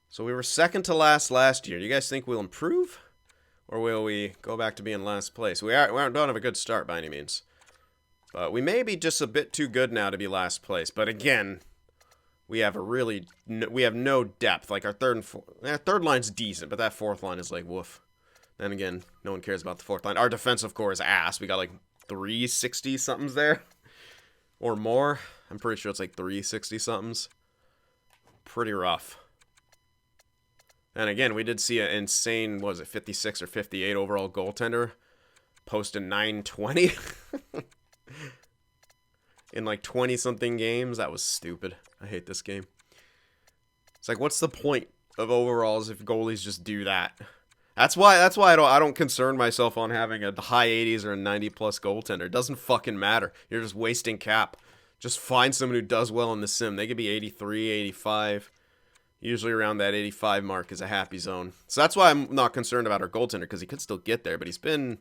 So we were second to last year. Do you guys think we'll improve? Or will we go back to being last place? We don't have a good start by any means. But we may be just a bit too good now to be last place. But again, we have we have no depth. Like our third line's decent, but that fourth line is like woof. Then again, no one cares about the fourth line. Our defensive core is ass. We got like 360 somethings there. Or more. I'm pretty sure it's like 360 somethings. Pretty rough. And again, we did see an insane, what was it, 56 or 58 overall goaltender posting 920 in like 20-something games. That was stupid. I hate this game. It's like, what's the point of overalls if goalies just do that? That's why I don't concern myself on having a high 80s or a 90-plus goaltender. It doesn't fucking matter. You're just wasting cap. Just find someone who does well in the sim. They could be 83, 85. Usually around that 85 mark is a happy zone. So that's why I'm not concerned about our goaltender, because he could still get there, but he's been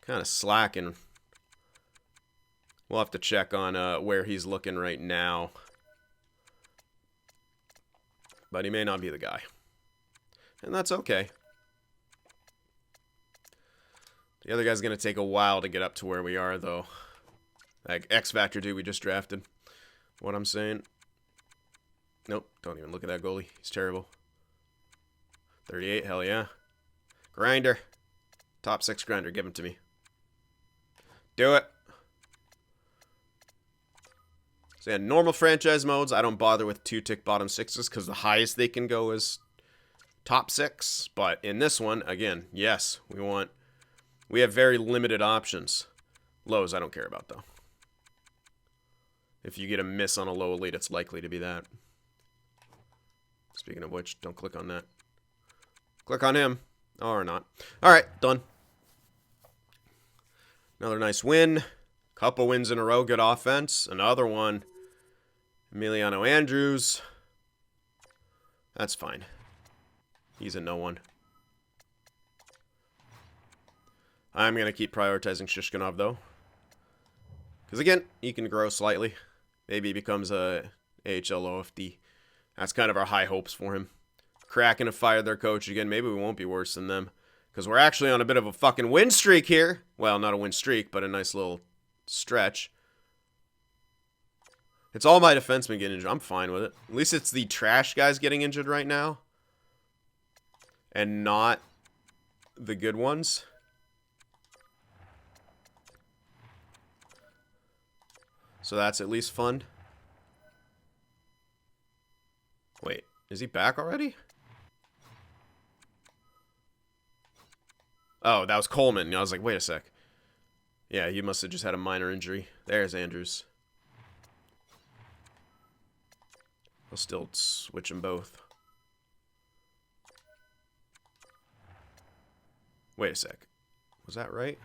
kind of slacking. We'll have to check on where he's looking right now. But he may not be the guy. And that's okay. The other guy's going to take a while to get up to where we are, though. Like X-Factor dude we just drafted. What I'm saying. Nope, don't even look at that goalie. He's terrible. 38, hell yeah. Grinder. Top 6 grinder, give him to me. Do it. So yeah, normal franchise modes, I don't bother with 2-tick bottom 6s because the highest they can go is top 6. But in this one, again, yes, we have very limited options. Lows, I don't care about, though. If you get a miss on a low elite, it's likely to be that. Speaking of which, don't click on that. Click on him. Or not. Alright, done. Another nice win. Couple wins in a row. Good offense. Another one. Emiliano Andrews. That's fine. He's a no one. I'm going to keep prioritizing Shishkinov, though. Because, again, he can grow slightly. Maybe he becomes a AHL OFD. That's kind of our high hopes for him. Kraken have fired their coach again. Maybe we won't be worse than them. Because we're actually on a bit of a fucking win streak here. Well, not a win streak, but a nice little stretch. It's all my defensemen getting injured. I'm fine with it. At least it's the trash guys getting injured right now. And not the good ones. So that's at least fun. Wait, is he back already? Oh, that was Coleman. I was like, wait a sec. Yeah, he must have just had a minor injury. There's Andrews. I'll still switch them both. Wait a sec. Was that right?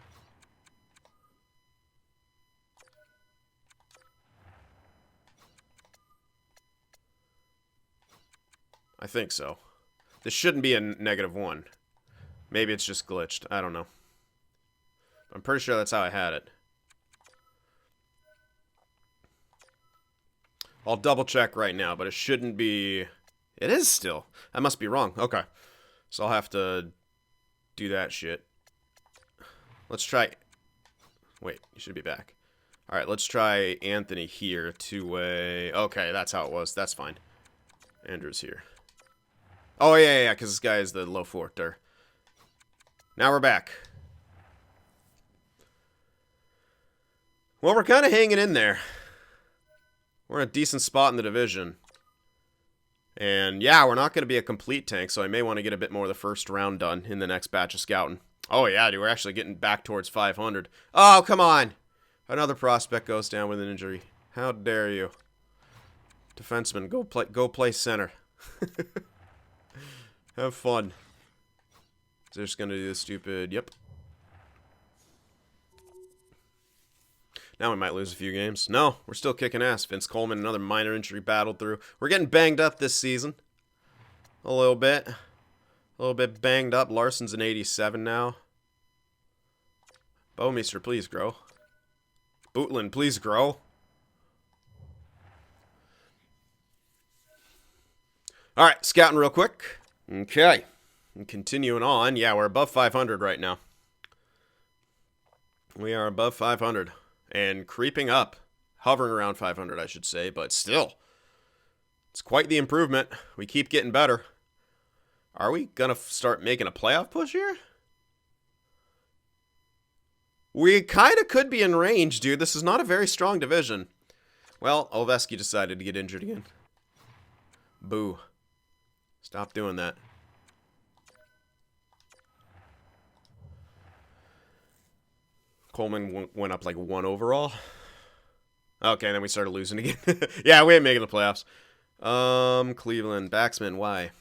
I think so. This shouldn't be a -1. Maybe it's just glitched. I don't know. I'm pretty sure that's how I had it. I'll double check right now, but it shouldn't be... It is still. I must be wrong. Okay. So I'll have to do that shit. Let's try... Wait, you should be back. Alright, let's try Anthony here to a... Okay, that's how it was. That's fine. Andrew's here. Oh, yeah, because this guy is the low fort there. Now we're back. Well, we're kind of hanging in there. We're in a decent spot in the division. And, yeah, we're not going to be a complete tank, so I may want to get a bit more of the first round done in the next batch of scouting. Oh, yeah, dude, we're actually getting back towards 500. Oh, come on! Another prospect goes down with an injury. How dare you. Defenseman, go play center. Have fun. They're just going to do the stupid, yep. Now we might lose a few games. No, we're still kicking ass. Vince Coleman, another minor injury battled through. We're getting banged up this season. A little bit. A little bit banged up. Larson's an 87 now. Bowmeister, please grow. Bootland, please grow. Alright, scouting real quick. Okay. And continuing on. Yeah, we're above 500 right now. We are above 500. And creeping up. Hovering around 500, I should say. But still. It's quite the improvement. We keep getting better. Are we going to start making a playoff push here? We kind of could be in range, dude. This is not a very strong division. Well, Ovechkin decided to get injured again. Boo. Stop doing that. Coleman went up like 1 overall. Okay, then we started losing again. Yeah, we ain't making the playoffs. Cleveland. Baxman, why?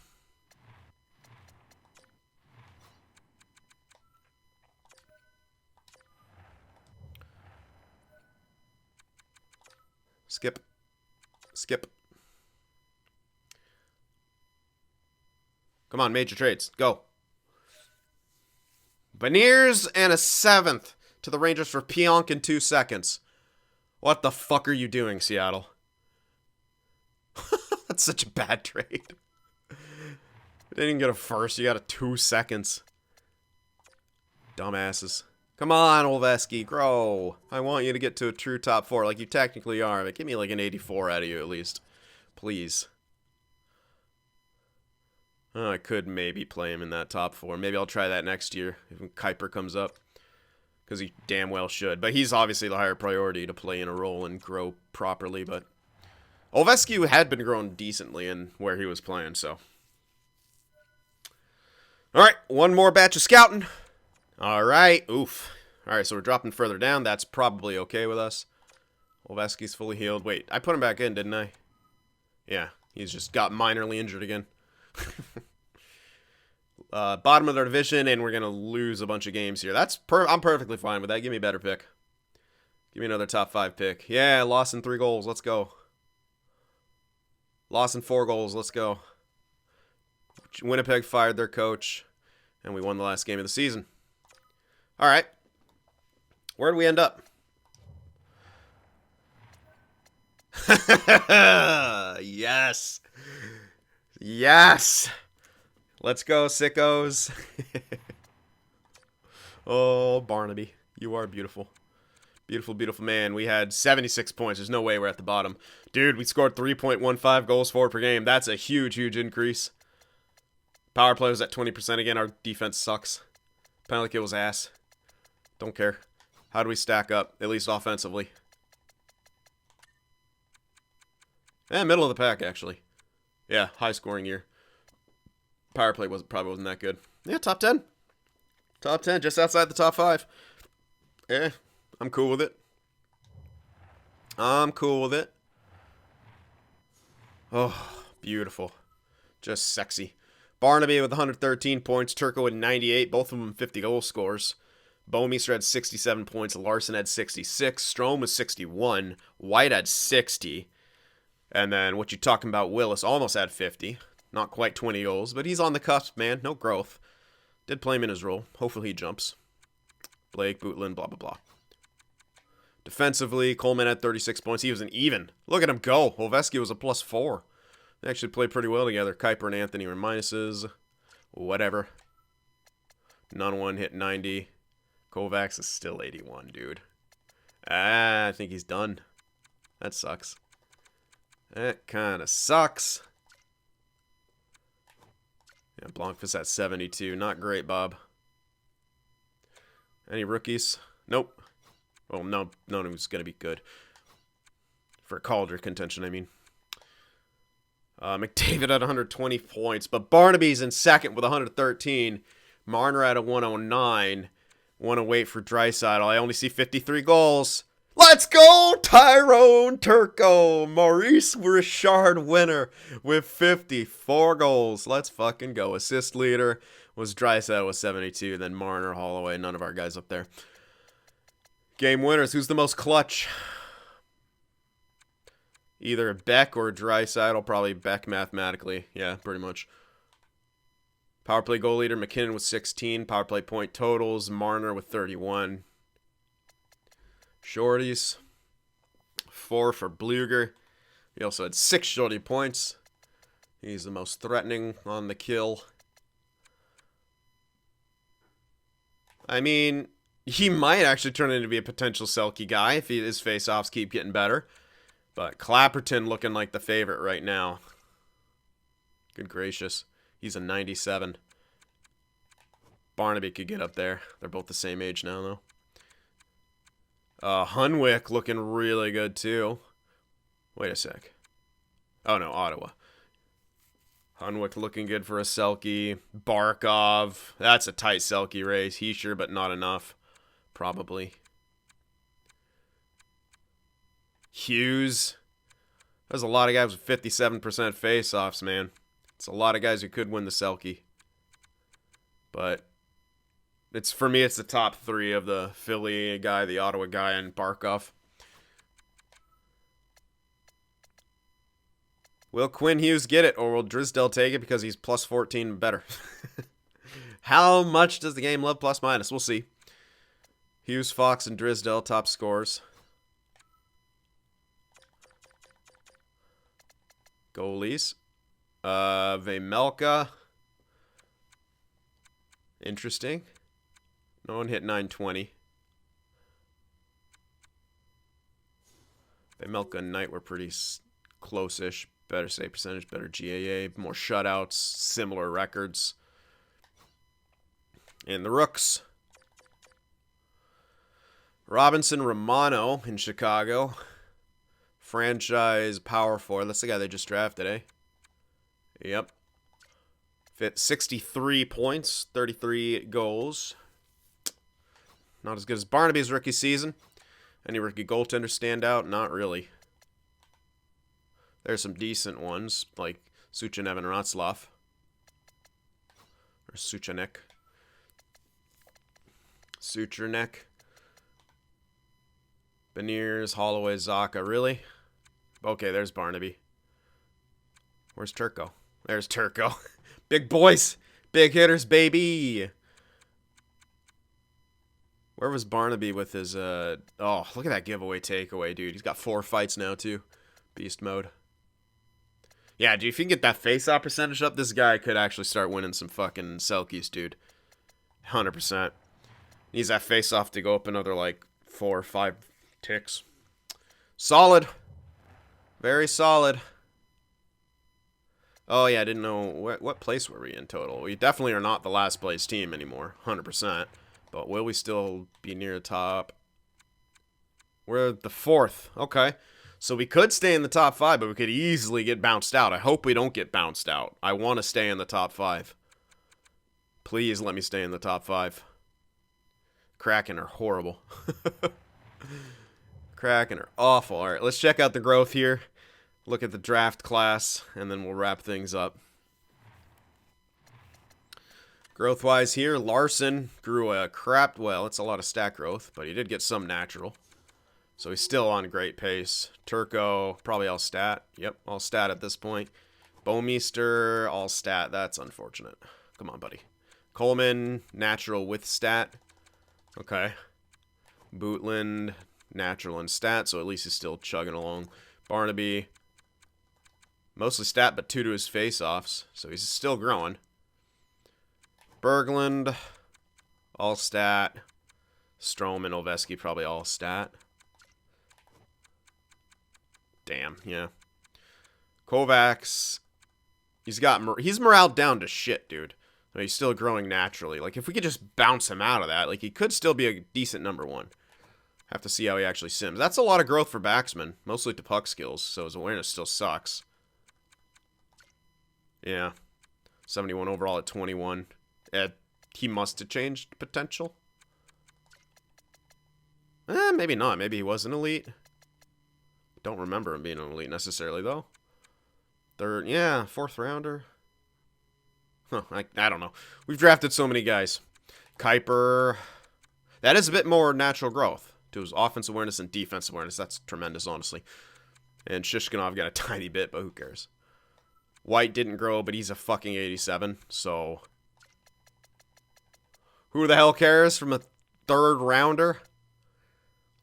Skip. Skip. Come on, major trades. Go. Beniers and a 7th to the Rangers for Pionk in 2 seconds. What the fuck are you doing, Seattle? That's such a bad trade. They didn't get a first. You got a 2 seconds. Dumbasses. Come on, Ovechkin, grow. I want you to get to a true top 4 like you technically are, but give me like an 84 out of you at least. Please. Oh, I could maybe play him in that top 4. Maybe I'll try that next year if Kuiper comes up. Because he damn well should. But he's obviously the higher priority to play in a role and grow properly. But Ovechkin had been growing decently in where he was playing, so. Alright, one more batch of scouting. Alright, oof. Alright, so we're dropping further down. That's probably okay with us. Ovechkin's fully healed. Wait, I put him back in, didn't I? Yeah, he's just got minorly injured again. Bottom of their division, and we're going to lose a bunch of games here. I'm perfectly fine with that. Give me a better pick. Give me another top 5 pick. Yeah, lost in 3 goals. Let's go. Lost in 4 goals. Let's go. Winnipeg fired their coach, and we won the last game of the season. All right. Where did we end up? Yes. Yes. Let's go, sickos. Oh, Barnaby. You are beautiful. Beautiful, beautiful man. We had 76 points. There's no way we're at the bottom. Dude, we scored 3.15 goals for per game. That's a huge, huge increase. Power play was at 20% again. Our defense sucks. Penalty kill was ass. Don't care. How do we stack up, at least offensively? Middle of the pack, actually. Yeah, high scoring year. Power play probably wasn't that good. Yeah, top 10. Top 10, just outside the top 5. Yeah, I'm cool with it. I'm cool with it. Oh, beautiful. Just sexy. Barnaby with 113 points. Turco with 98. Both of them 50 goal scores. Bouwmeester had 67 points. Larson had 66. Strome was 61. White had 60. And then what you talking about, Willis almost had 50. Not quite 20 goals, but he's on the cusp, man. No growth. Did play him in his role. Hopefully he jumps. Blake, Bootlin, blah, blah, blah. Defensively, Coleman had 36 points. He was an even. Look at him go. Ovechkin was a +4. They actually played pretty well together. Kuiper and Anthony were minuses. Whatever. None one hit 90. Kovacs is still 81, dude. I think he's done. That sucks. That kind of sucks. Yeah, Blancfus at 72. Not great, Bob. Any rookies? Nope. Well, no, none of who's going to be good. For Calder contention, I mean. McDavid at 120 points, but Barnaby's in second with 113. Marner at a 109. 108 for Draisaitl. I only see 53 goals. Let's go, Tyrone Turco. Maurice Richard winner with 54 goals. Let's fucking go. Assist leader was Draisaitl with 72. Then Marner, Holloway, none of our guys up there. Game winners. Who's the most clutch? Either Beck or Draisaitl. Probably Beck mathematically. Yeah, pretty much. Power play goal leader, McKinnon with 16. Power play point totals, Marner with 31. Shorties. 4 for Bluger. He also had 6 shorty points. He's the most threatening on the kill. I mean, he might actually turn into be a potential Selke guy if his face-offs keep getting better. But Clapperton looking like the favorite right now. Good gracious. He's a 97. Barnaby could get up there. They're both the same age now, though. Hunwick looking really good, too. Wait a sec. Oh, no, Ottawa. Hunwick looking good for a Selke. Barkov. That's a tight Selke race. He sure, but not enough. Probably. Hughes. There's a lot of guys with 57% face-offs, man. It's a lot of guys who could win the Selke. But for me, it's the top 3 of the Philly guy, the Ottawa guy, and Barkov. Will Quinn Hughes get it, or will Drisdale take it because he's plus 14 better? How much does the game love plus minus? We'll see. Hughes, Fox, and Drisdale, top scores. Goalies. Vejmelka. Interesting. No one hit 920. Vejmelka and Knight were pretty close-ish. Better save percentage, better GAA, more shutouts, similar records. And the Rooks. Robinson Romano in Chicago. Franchise power forward. That's the guy they just drafted, eh? Yep. Fit 63 points, 33 goals. Not as good as Barnaby's rookie season. Any rookie goaltender stand out? Not really. There's some decent ones, like Suchanev and Ratzlaff. Or Suchanek. Suchernek. Beniers, Holloway, Zaka. Really? Okay, there's Barnaby. Where's Turco? There's Turco. Big boys. Big hitters, baby. Where was Barnaby with his, oh, look at that giveaway takeaway, dude. He's got 4 fights now, too. Beast mode. Yeah, dude, if you can get that face-off percentage up, this guy could actually start winning some fucking Selkies, dude. 100%. Needs that face-off to go up another, like, 4 or 5 ticks. Solid. Very solid. Oh, yeah, I didn't know. What place were we in total? We definitely are not the last place team anymore. 100%. But will we still be near the top? We're the 4th. Okay. So we could stay in the top 5, but we could easily get bounced out. I hope we don't get bounced out. I want to stay in the top 5. Please let me stay in the top 5. Kraken are horrible. Kraken are awful. All right, let's check out the growth here. Look at the draft class, and then we'll wrap things up. Growth-wise here, Larson grew a crap. Well, it's a lot of stat growth, but he did get some natural. So he's still on a great pace. Turco, probably all stat. Yep, all stat at this point. Bouwmeester, all stat. That's unfortunate. Come on, buddy. Coleman, natural with stat. Okay. Bootland, natural and stat, so at least he's still chugging along. Barnaby, mostly stat, but 2 to his face-offs, so he's still growing. Berglund, all stat. Strom and Ovechkin, probably all stat. Damn, yeah. Kovacs, he's morale down to shit, dude. But he's still growing naturally. Like, if we could just bounce him out of that, like, he could still be a decent number 1. Have to see how he actually sims. That's a lot of growth for backsman, mostly to puck skills, so his awareness still sucks. Yeah. 71 overall at 21. He must have changed potential. Maybe not. Maybe he was an elite. Don't remember him being an elite necessarily, though. 4th rounder. Huh, I don't know. We've drafted so many guys. Kuiper. That is a bit more natural growth to his offensive awareness and defensive awareness. That's tremendous, honestly. And Shishkinov got a tiny bit, but who cares? White didn't grow, but he's a fucking 87, so... Who the hell cares from a 3rd rounder?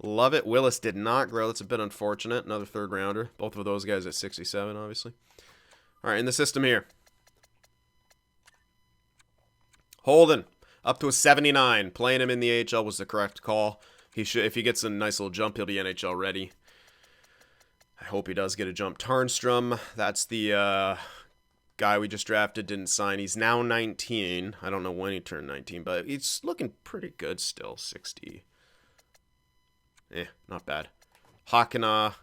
Love it. Willis did not grow. That's a bit unfortunate. Another 3rd rounder. Both of those guys at 67, obviously. All right, in the system here. Holden, up to a 79. Playing him in the AHL was the correct call. He should, if he gets a nice little jump, he'll be NHL ready. I hope he does get a jump. Tarnstrom, that's the guy we just drafted, didn't sign. He's now 19. I don't know when he turned 19, but he's looking pretty good still. 60. Not bad. Hakana.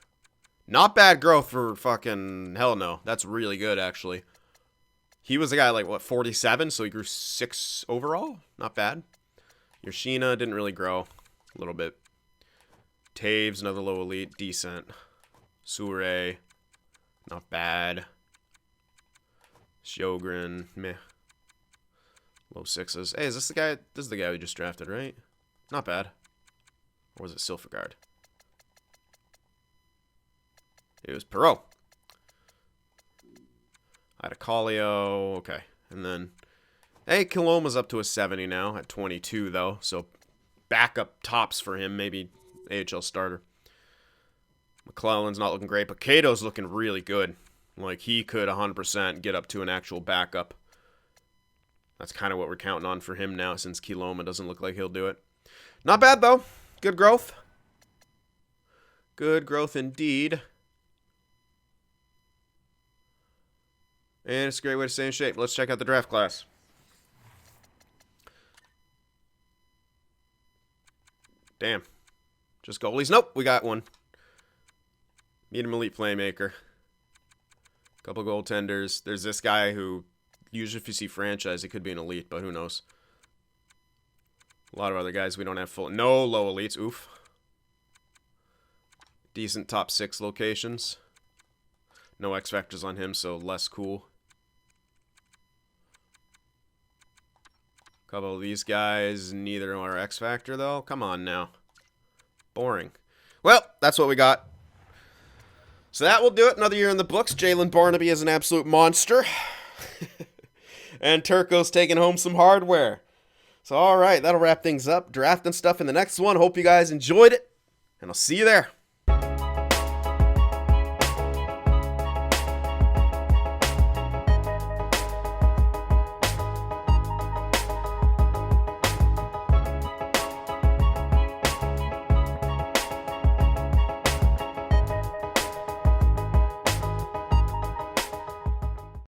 Not bad growth for fucking... Hell no. That's really good, actually. He was a guy like, what, 47? So he grew 6 overall? Not bad. Yoshina didn't really grow. A little bit. Taves, another low elite. Decent. Sure. Not bad. Sjogren. Meh. Low 6s. Hey, is this the guy? This is the guy we just drafted, right? Not bad. Or was it Silfvergaard? It was Perot. Idacolio, okay. And then, hey, Kiloma's up to a 70 now at 22, though. So, backup tops for him, maybe AHL starter. McClellan's not looking great, but Cato's looking really good. Like, he could 100% get up to an actual backup. That's kind of what we're counting on for him now, since Kiloma doesn't look like he'll do it. Not bad, though. Good growth. Good growth indeed. And it's a great way to stay in shape. Let's check out the draft class. Damn. Just goalies? Nope, we got one. Medium elite playmaker. Couple goaltenders. There's this guy who, usually if you see franchise, it could be an elite, but who knows. A lot of other guys we don't have full. No low elites. Oof. Decent top 6 locations. No X Factors on him, so less cool. Couple of these guys, neither are X Factor, though. Come on now. Boring. Well, that's what we got. So that will do it. Another year in the books. Jalen Barnaby is an absolute monster. And Turco's taking home some hardware. So, all right, that'll wrap things up. Drafting stuff in the next one. Hope you guys enjoyed it. And I'll see you there.